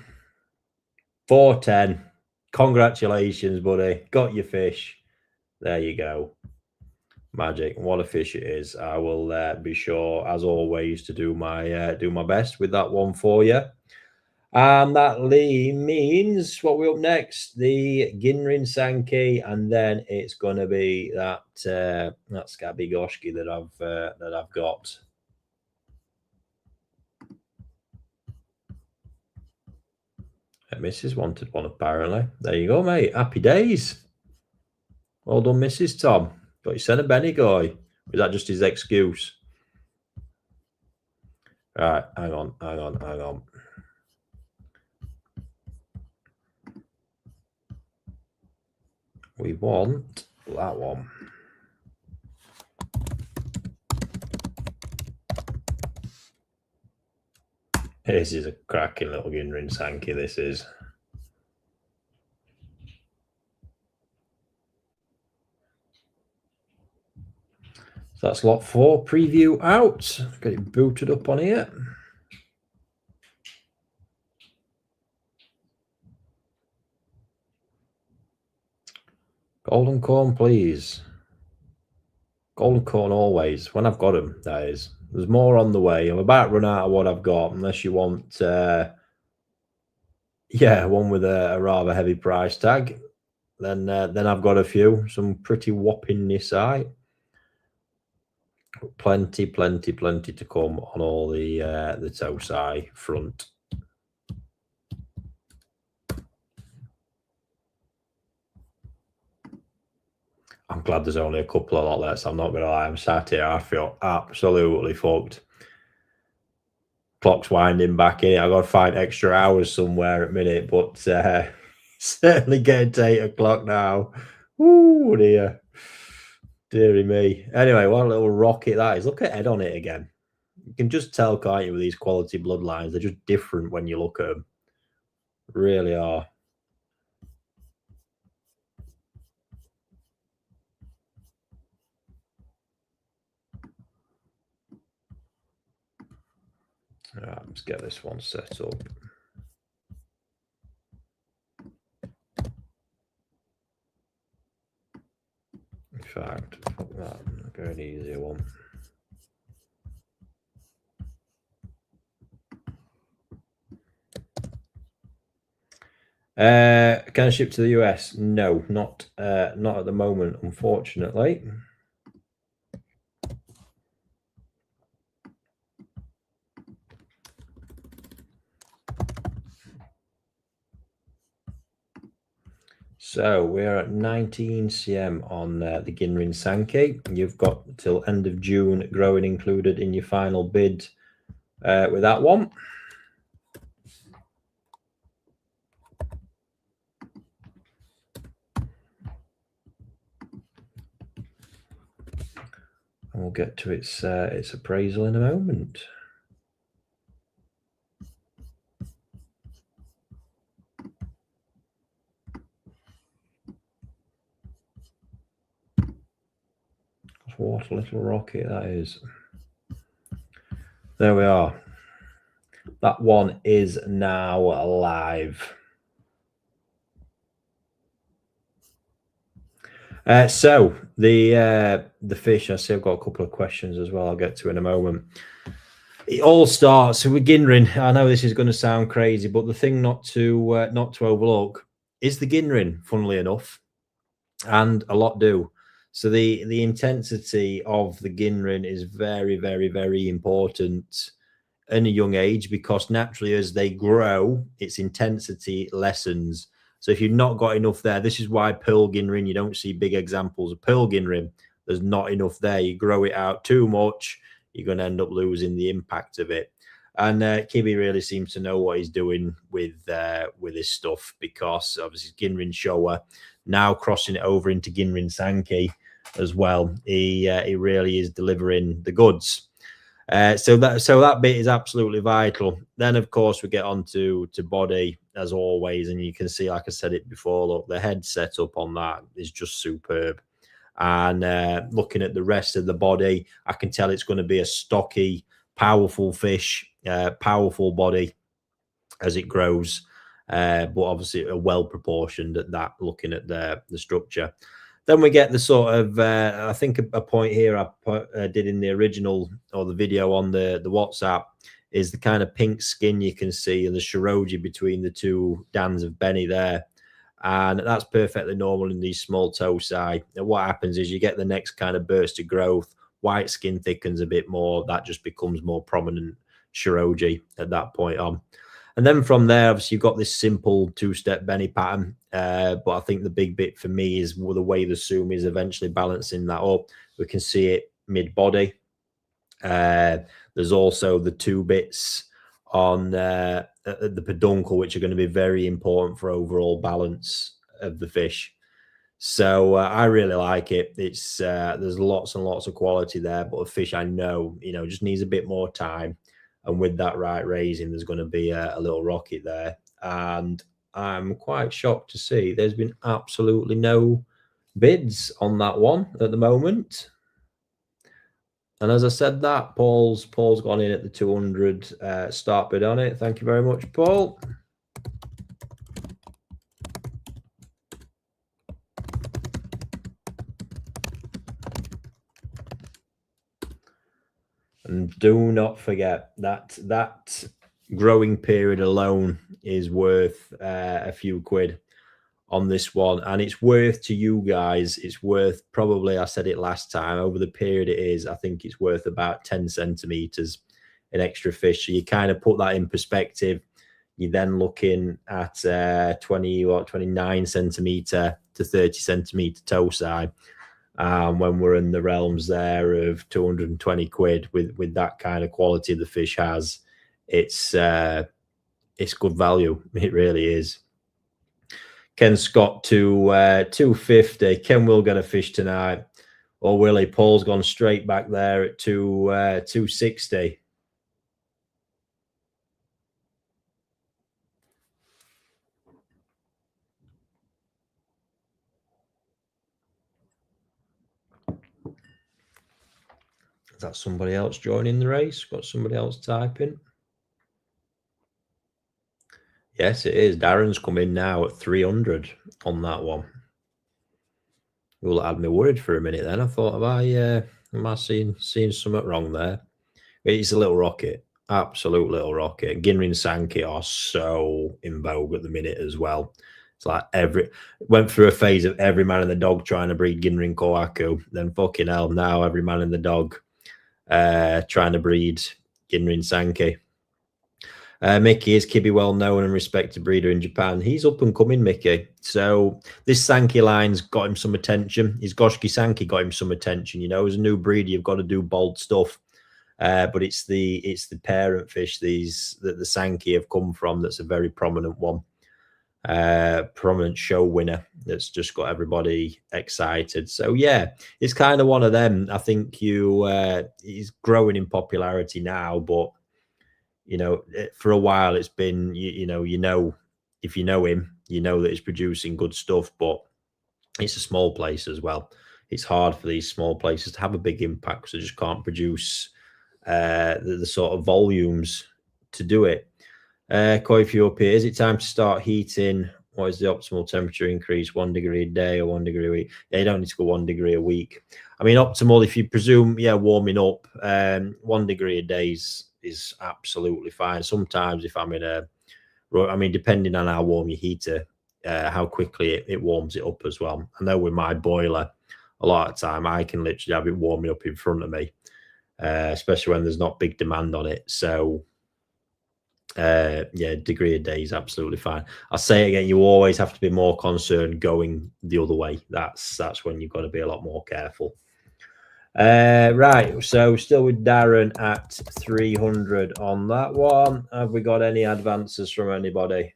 A: 4:10. Congratulations, buddy. Got your fish. There you go. Magic. What a fish it is. I will be sure, as always, to do my best with that one for you. And that means what we're up next, the Ginrin sanki, and then it's going to be that scabby Gosski that I've got. Mrs. wanted one, apparently. There you go, mate. Happy days. Well done, Mrs. Tom. Got your son a Benigoy. Was that just his excuse? All right, hang on. We want that one. This is a cracking little Ginrin sanki, this is. So that's lot 4 preview out. Get it booted up on here. Golden corn, please. Golden corn always. When I've got them, that is. There's more on the way. I'm about to run out of what I've got, unless you want, one with a rather heavy price tag. Then I've got a few. Some pretty whopping Nissi. Plenty to come on all the Tosai front. I'm glad there's only a couple of lot left. I'm not going to lie. I'm sat here. I feel absolutely fucked. Clock's winding back in. I've got to find extra hours somewhere at minute, but certainly getting to 8 o'clock now. Ooh, dear. Deary me. Anyway, what a little rocket that is. Look at head on it again. You can just tell, can't you, with these quality bloodlines? They're just different when you look at them. Really are. All right, let's get this one set up. In fact, fuck that. I'll go an easier one. Can I ship to the US? No, not at the moment, unfortunately. So we're at 19 cm on the Ginrin sanki. You've got till end of June growing included in your final bid with that one. And we'll get to its appraisal in a moment. What a little rocket that is. There we are. That one is now live. So the fish, I see I've got a couple of questions as well I'll get to in a moment. It all starts with Ginrin. I know this is going to sound crazy, but the thing not to overlook is the Ginrin, funnily enough, and a lot do. So the intensity of the Ginrin is very, very, very important in a young age, because naturally as they grow, its intensity lessens. So if you've not got enough there, this is why pearl Ginrin, you don't see big examples of pearl Ginrin. There's not enough there. You grow it out too much, you're going to end up losing the impact of it. And Kibby really seems to know what he's doing with his stuff, because obviously Ginrin Showa, now crossing it over into Ginrin Sanki as well. He really is delivering the goods. So that bit is absolutely vital. Then of course we get on to body as always, and you can see, like I said it before, look, the head setup on that is just superb. And looking at the rest of the body, I can tell it's going to be a stocky, powerful fish, powerful body as it grows, but obviously a well proportioned at that, looking at the structure. Then we get the sort of, I think a point here I did in the original or the video on the WhatsApp is the kind of pink skin you can see and the shiroji between the two dans of Benny there. And that's perfectly normal in these small toci. And what happens is you get the next kind of burst of growth, white skin thickens a bit more, that just becomes more prominent shiroji at that point on. And then from there, obviously, you've got this simple two-step Benny pattern. But I think the big bit for me is the way the zoom is eventually balancing that up. We can see it mid-body. There's also the two bits on the peduncle, which are going to be very important for overall balance of the fish. So I really like it. It's there's lots and lots of quality there, but a fish I know, just needs a bit more time. And with that right raising, there's going to be a little rocket there. And I'm quite shocked to see there's been absolutely no bids on that one at the moment. And as I said that, Paul's gone in at the 200 start bid on it. Thank you very much, Paul. And do not forget that growing period alone is worth a few quid on this one, and it's worth to you guys. It's worth, probably, I said it last time, over the period it is, I think it's worth about 10 centimeters in extra fish. So you kind of put that in perspective. You're then looking at 20 or 29 centimeter to 30 centimeter toe size. When we're in the realms there of 220 quid with that kind of quality the fish has, it's good value. It really is. Ken Scott to 250. Ken will get a fish tonight, or will he? Paul's gone straight back there at 260. Is that somebody else joining the race? Got somebody else typing? Yes, it is. Darren's come in now at 300 on that one. Well, that had me worried for a minute then. I thought, am I seeing something wrong there? It's a little rocket. Absolute little rocket. Ginrin Sanki are so in vogue at the minute as well. It's like went through a phase of every man and the dog trying to breed Ginrin Kohaku. Then fucking hell, now every man and the dog trying to breed Ginrin Sanki. Mickey, is Kibby well known and respected breeder in Japan? He's up and coming, Mickey. So this Sanki line's got him some attention. His Gosski Sanki got him some attention. You know, as a new breeder, you've got to do bold stuff. But it's the parent fish that the Sanki have come from that's a very prominent one. Prominent show winner that's just got everybody excited. So yeah, it's kind of one of them. I think he's growing in popularity now, but you know, for a while it's been you know if you know him, you know that he's producing good stuff, but it's a small place as well. It's hard for these small places to have a big impact because they just can't produce the sort of volumes to do it. Koi up here. Is it time to start heating? What is the optimal temperature increase? 1 degree a day or 1 degree a week? Yeah, you don't need to go 1 degree a week. I mean, optimal, if you presume, warming up, 1 degree a day is absolutely fine. Sometimes if I'm in depending on how warm your heater, how quickly it warms it up as well. I know with my boiler, a lot of time I can literally have it warming up in front of me, especially when there's not big demand on it. So degree a day is absolutely fine. I'll say it again, you always have to be more concerned going the other way. That's when you've got to be a lot more careful. Right, so still with Darren at 300 on that one. Have we got any advances from anybody?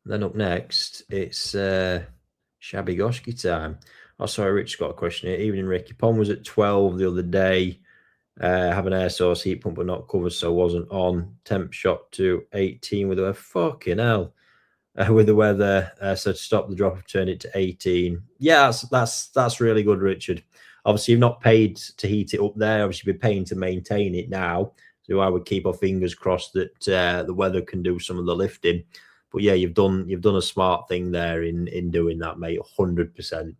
A: Then up next, it's Shabby Gosski time. Oh, sorry, Rich's got a question here. Evening, Ricky. Pond was at 12 the other day. Have an air source heat pump but not covered, so wasn't on. Temp shot to 18 with the weather. Fucking hell. With the weather, so to stop the drop, turn it to 18. Yeah, that's really good, Richard. Obviously, you've not paid to heat it up there. Obviously, you've been paying to maintain it now. So I would keep our fingers crossed that the weather can do some of the lifting. But yeah, you've done a smart thing there in doing that, mate. 100%.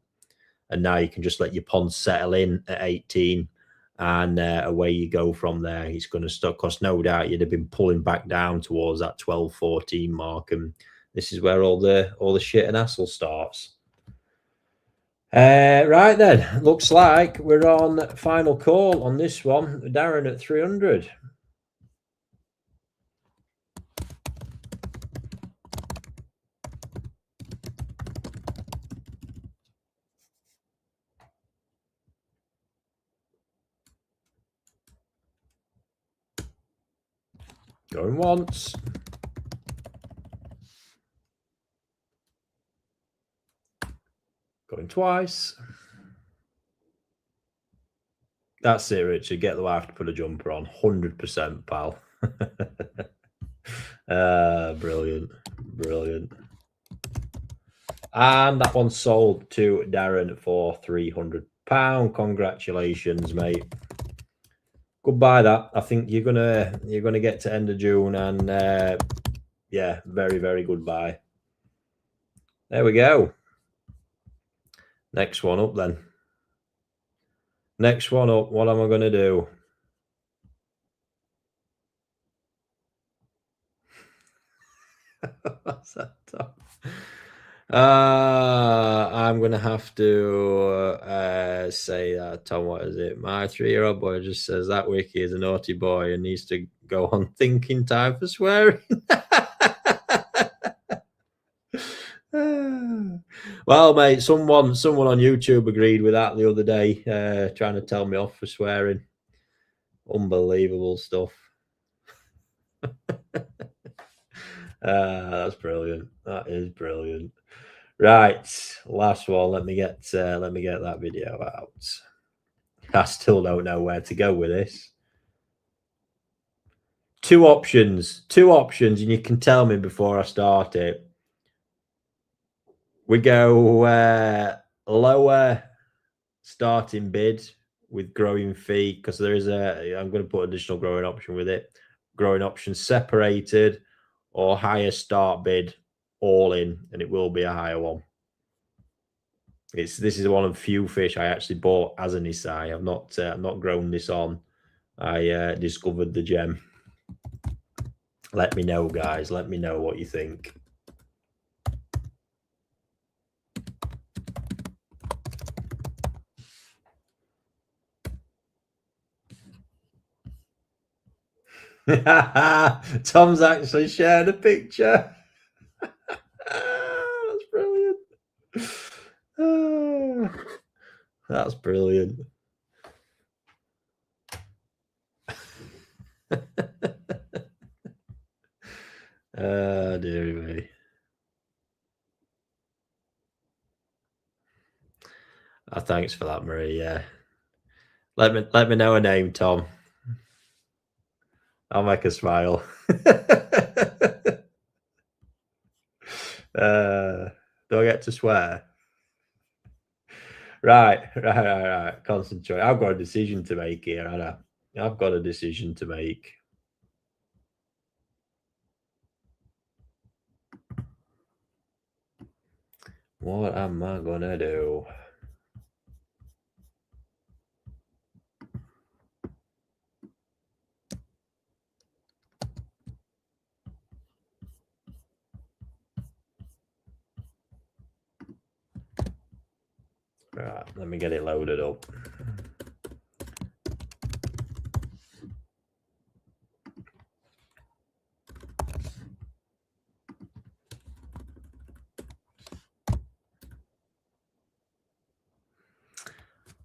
A: And now you can just let your pond settle in at 18. And away you go from there. It's going to stop, because no doubt you'd have been pulling back down towards that 12, 14 mark, and this is where all the shit and hassle starts. Right then, looks like we're on final call on this one. Darren at 300. Going once. Going twice. That's it, Richard. Get the wife to put a jumper on. 100%, pal. Brilliant. Brilliant. And that one sold to Darren for £300. Congratulations, mate. Goodbye. That I think you're gonna get to end of June, and very, very goodbye. There we go. Next one up then. Next one up. What am I gonna do? What's that, Tom? I'm gonna have to say that, Tom. What is it? My 3-year-old boy just says that Wiki is a naughty boy and needs to go on thinking time for swearing. Well, mate, someone on YouTube agreed with that the other day, trying to tell me off for swearing. Unbelievable stuff. That's brilliant. That is brilliant. Right, last one. Let me get that video out. I still don't know where to go with this. Two options, and you can tell me before I start it. We go lower starting bid with growing fee, because there is I'm going to put additional growing option with it. Growing option separated, or higher start bid all in, and it will be a higher one. This is one of the few fish I actually bought as a Nissi. I've not grown this on. I discovered the gem. Let me know, guys. Let me know what you think. Tom's actually shared a picture. That's brilliant. That's brilliant. Dear me. Thanks for that, Marie. Yeah. Let me know her name, Tom. I'll make her smile. Do I get to swear? Right. Concentrate. I've got a decision to make here, Anna. I've got a decision to make. What am I gonna do? Right, let me get it loaded up.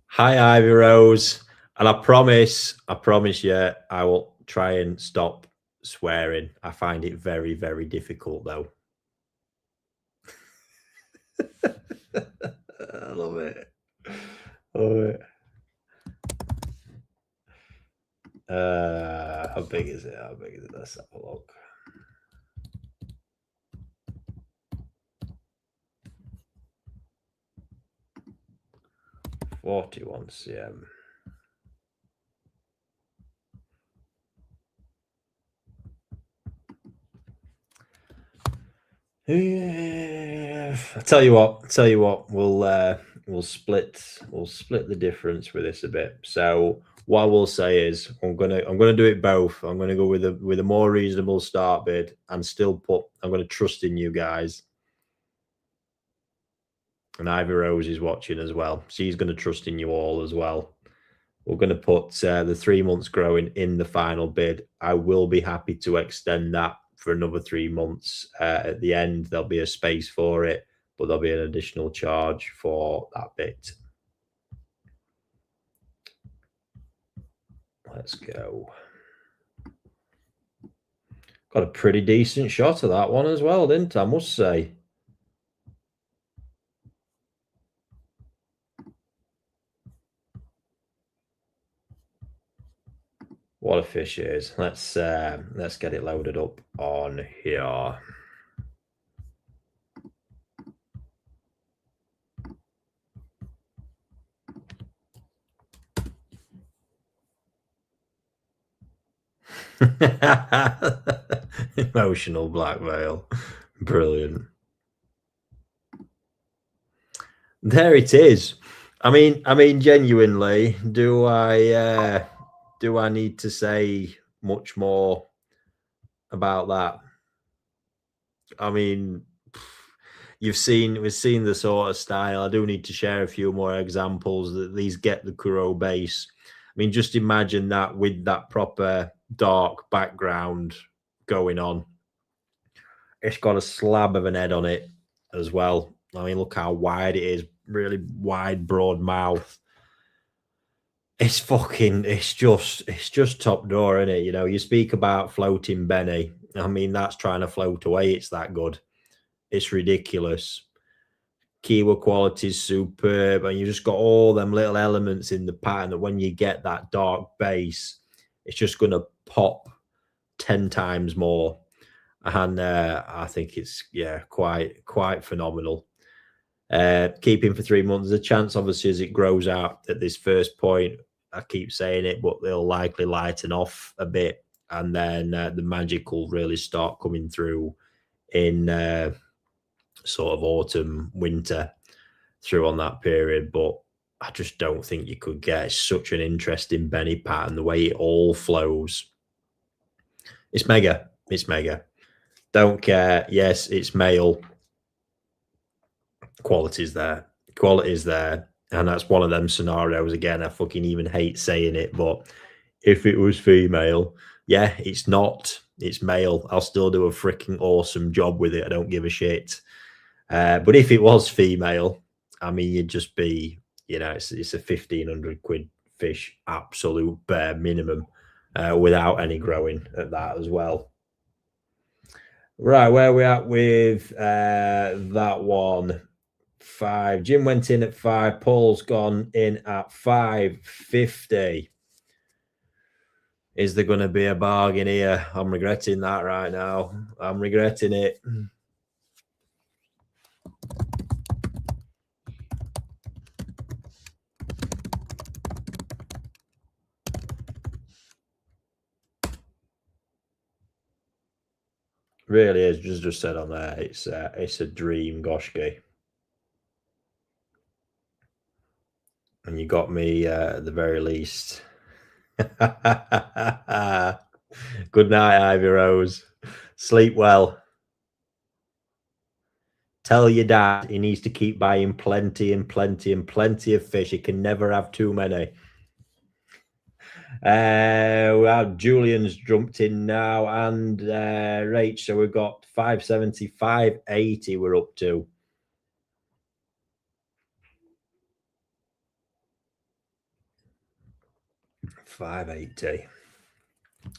A: Hi, Ivy Rose. And I promise you, I will try and stop swearing. I find it very, very difficult, though. I love it. Love it. How big is it? Let's have a look. "41 cm." I tell you what. We'll split the difference with this a bit. So what I will say is I'm gonna do it both. I'm gonna go with a more reasonable start bid and still I'm gonna trust in you guys. And Ivy Rose is watching as well. She's gonna trust in you all as well. We're going to put the 3 months growing in the final bid. I will be happy to extend that for another 3 months. At the end, there'll be a space for it, but there'll be an additional charge for that bit. Let's go. Got a pretty decent shot of that one as well, didn't I must say. What a fish it is. Let's get it loaded up on here. Emotional blackmail. Brilliant. There it is. I mean, genuinely, do I need to say much more about that? I mean, we've seen the sort of style. I do need to share a few more examples that these get the Kuro base. I mean, just imagine that with that proper dark background going on. It's got a slab of an head on it as well. I mean, look how wide it is. Really wide, broad mouth. It's just top door, isn't it? You know, you speak about floating Benny. I mean, that's trying to float away. It's that good. It's ridiculous. Keyword quality is superb, and you just got all them little elements in the pattern that when you get that dark base, it's just going to pop 10 times more. And I think it's quite phenomenal. Keeping for 3 months, there's a chance, obviously, as it grows out at this first point. I keep saying it, but they'll likely lighten off a bit, and then the magic will really start coming through in sort of autumn, winter, through on that period. But I just don't think you could get such an interesting Benny pattern. The way it all flows, it's mega. It's mega. Don't care. Yes, it's male. Quality's there. Quality's there. And that's one of them scenarios. Again, I fucking even hate saying it, but if it was female, Yeah, it's not. It's male. I'll still do a freaking awesome job with it. I don't give a shit. But if it was female, I mean, you'd just be, it's a 1,500 quid fish, absolute bare minimum, without any growing at that as well. Right, where are we at with that one? 5. Jim went in at 5. Paul's gone in at 550. Is there going to be a bargain here? I'm regretting that right now. I'm regretting it. Really is. Just said on there, it's a dream, Gosski. And you got me at the very least. Good night, Ivy Rose. Sleep well. Tell your dad he needs to keep buying plenty and plenty and plenty of fish. He can never have too many. Well, Julian's jumped in now, and Rach. So we've got 570, 580. We're up to. $580.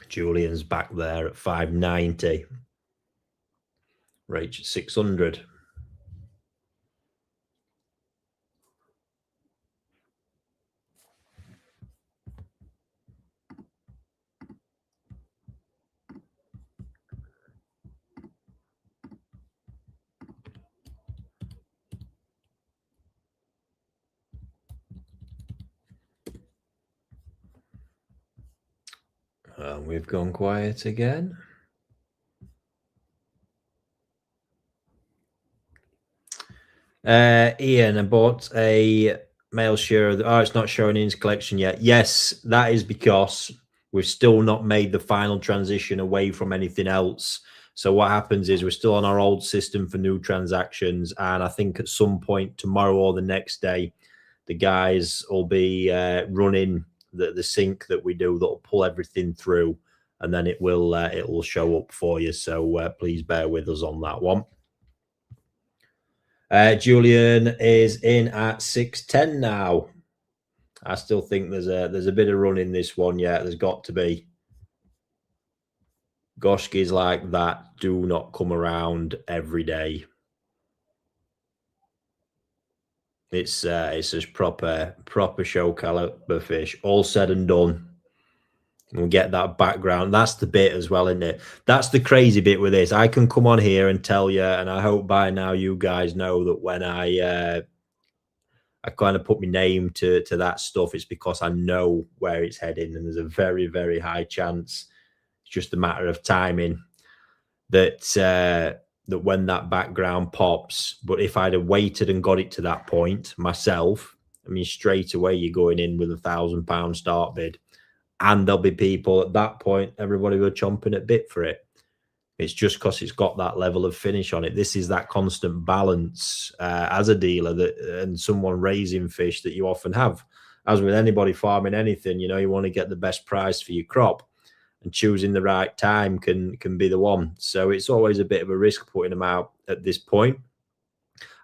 A: Julian's back there at $590. Rach at $600. And we've gone quiet again. Ian, I bought a male shearer. Oh, it's not showing in his collection yet. Yes, that is because we've still not made the final transition away from anything else. So what happens is we're still on our old system for new transactions, and I think at some point tomorrow or the next day, the guys will be running the sync that we do that'll pull everything through, and then it will show up for you. So please bear with us on that one. Julian is in at 610 now. I still think there's a bit of run in this one. Yeah, there's got to be. Gosski's like that do not come around every day. It's just proper show caliber fish. All said and done, we'll get that background. That's the bit as well, isn't it? That's the crazy bit with this. I can come on here and tell you, and I hope by now you guys know that when I kind of put my name to that stuff, it's because I know where it's heading, and there's a very, very high chance. It's just a matter of timing that that when that background pops. But if I'd have waited and got it to that point myself, I mean, straight away you're going in with £1,000 start bid, and there'll be people at that point. Everybody will chomping at bit for it. It's just because it's got that level of finish on it. This is that constant balance as a dealer and someone raising fish that you often have. As with anybody farming anything, you want to get the best price for your crop, and choosing the right time can be the one. So it's always a bit of a risk putting them out at this point.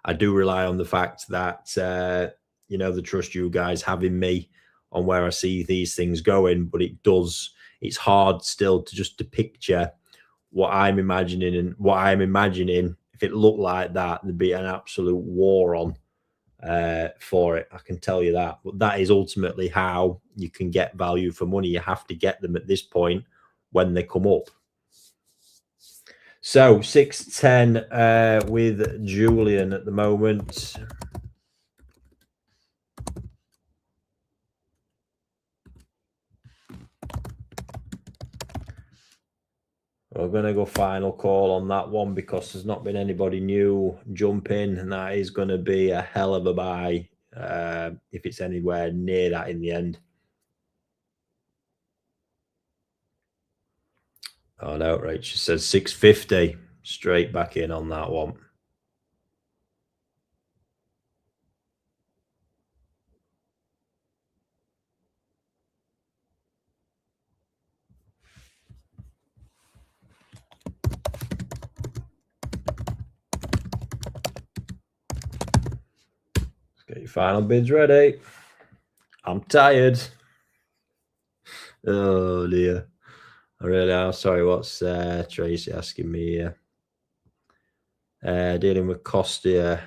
A: I do rely on the fact that, the trust you guys have in me on where I see these things going, but it's hard still to picture what I'm imagining, if it looked like that, there'd be an absolute war on for it. I can tell you that. But that is ultimately how you can get value for money. You have to get them at this point when they come up. So 610 with Julian at the moment. We're going to go final call on that one because there's not been anybody new jump in, and that is going to be a hell of a buy if it's anywhere near that in the end. Oh no, right. She says 650 straight back in on that one. Final bid's ready. I'm tired. Oh dear. I really am. Sorry, what's Tracy asking me here? Dealing with Costa here.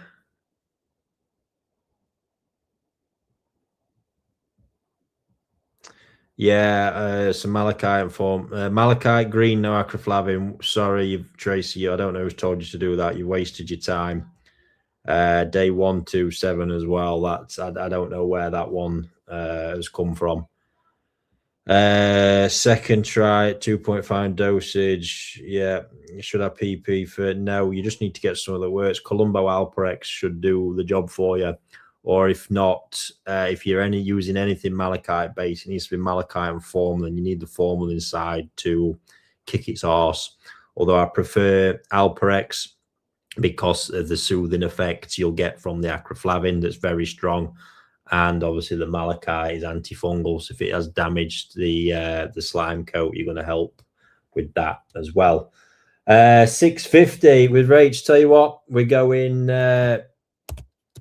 A: Yeah, some malachite form. Malachite green, no acroflavin. Sorry, Tracy, I don't know who's told you to do that. You wasted your time. Day 127 as well. That's I don't know where that one has come from. Second try, 2.5 dosage. Yeah, you should have PP for no. You just need to get some that works. Columbo Alprex should do the job for you. Or if not, if you're using anything malachite based, it needs to be malachite and formalin. You need the formalin inside to kick its arse. Although I prefer Alprex because of the soothing effects you'll get from the acroflavin that's very strong. And obviously the malachite is antifungal. So if it has damaged the slime coat, you're going to help with that as well. 650 with Rach. Tell you what, we're going to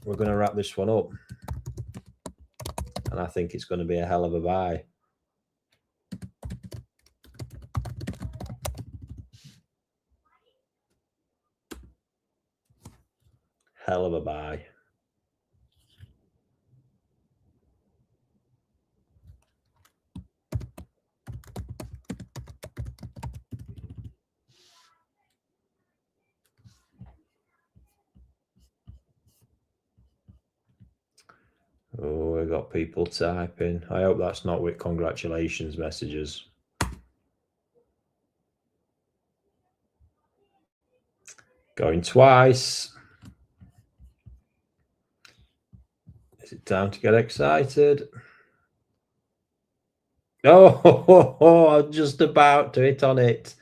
A: wrap this one up. And I think it's going to be a hell of a buy. Hell of a buy. Oh, we got people typing. I hope that's not with congratulations messages. Going twice. Is it time to get excited? Oh, I'm just about to hit on it.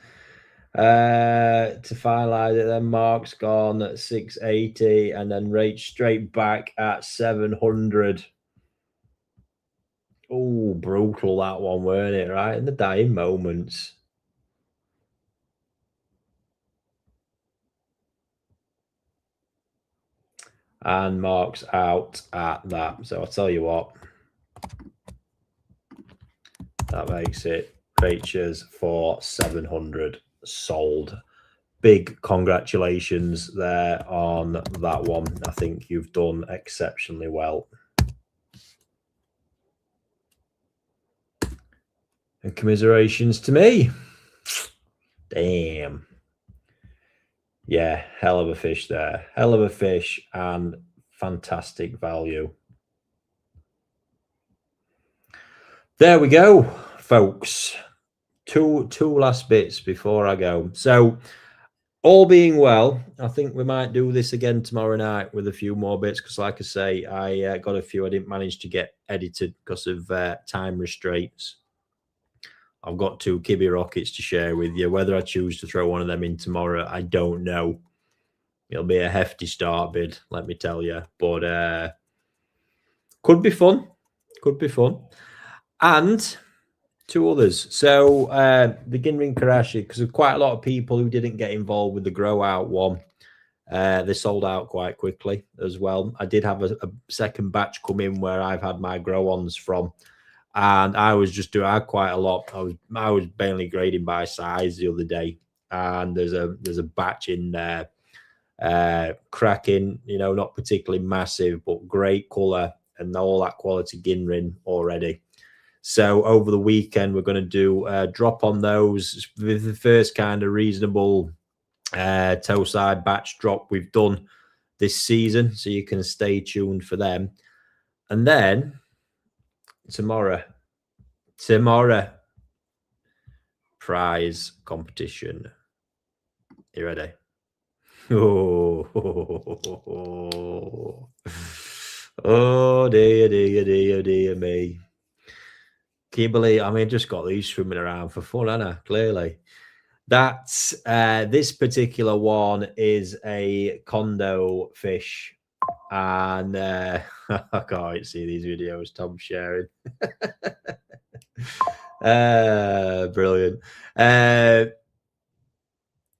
A: To finalize it, then Mark's gone at 680 and then Rach straight back at 700. Oh, brutal that one, weren't it? Right in the dying moments. And Mark's out at that. So I'll tell you what. That makes it Rach's for 700 sold. Big congratulations there on that one. I think you've done exceptionally well. And commiserations to me. Damn. Yeah, hell of a fish there. Hell of a fish and fantastic value. There we go, folks. Two last bits before I go. So, all being well, I think we might do this again tomorrow night with a few more bits because, like I say, I got a few I didn't manage to get edited because of time restraints. I've got 2 Kibby rockets to share with you. Whether I choose to throw one of them in tomorrow, I don't know. It'll be a hefty start bid, let me tell you. But could be fun. Could be fun. And 2 others. So the Ginrin Karashi, because there's quite a lot of people who didn't get involved with the grow out one. They sold out quite quickly as well. I did have a second batch come in where I've had my grow-ons from. And I had quite a lot. I was mainly grading by size the other day. And there's a batch in there. Cracking, not particularly massive, but great color and all that quality Ginrin already. So over the weekend, we're going to do a drop on those. The first kind of reasonable toe side batch drop we've done this season. So you can stay tuned for them. And then tomorrow, prize competition. You ready? Oh dear me. Can you believe? I mean, just got these swimming around for fun, haven't I? Clearly. That's this particular one is a condo fish. And I can't see these videos Tom's sharing. Brilliant.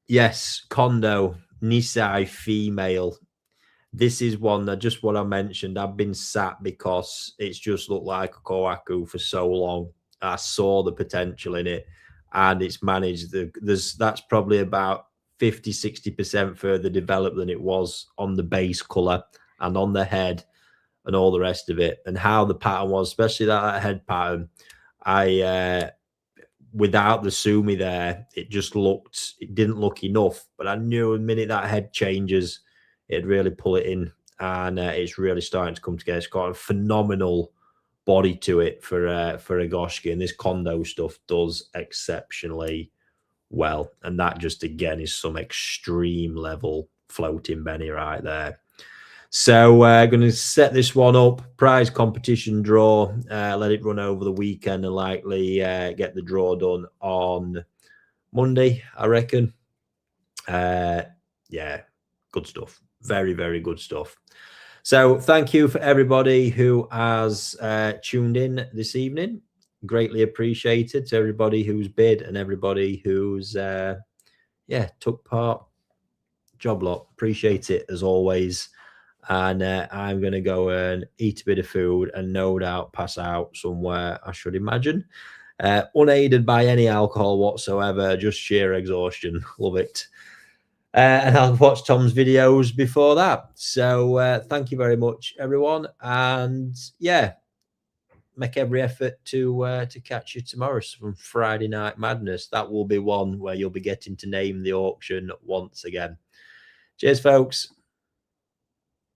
A: Yes, condo Nissi female. this is one that, just what I mentioned, I've been sat because it's just looked like a Kohaku for so long. I saw the potential in it, and it's managed. That's probably about 50-60% further developed than it was on the base color and on the head and all the rest of it, and how the pattern was, especially that head pattern. Without the sumi there, it didn't look enough, but I knew the minute that head changes, it'd really pull it in, and it's really starting to come together. It's got a phenomenal body to it for a Gosski, and this Kondo stuff does exceptionally well, and that just again is some extreme level floating Benny right there. So going to set this one up, prize competition draw, let it run over the weekend, and likely get the draw done on Monday, I reckon. Yeah, good stuff. Very, very good stuff. So thank you for everybody who has tuned in this evening. Greatly appreciated to everybody who's bid and everybody who's took part. Job lot. Appreciate it as always. And I'm going to go and eat a bit of food and no doubt pass out somewhere, I should imagine. Unaided by any alcohol whatsoever, just sheer exhaustion. Love it. And I'll watch Tom's videos before that. So thank you very much, everyone. And yeah, make every effort to catch you tomorrow from Friday Night Madness. That will be one where you'll be getting to name the auction once again. Cheers, folks.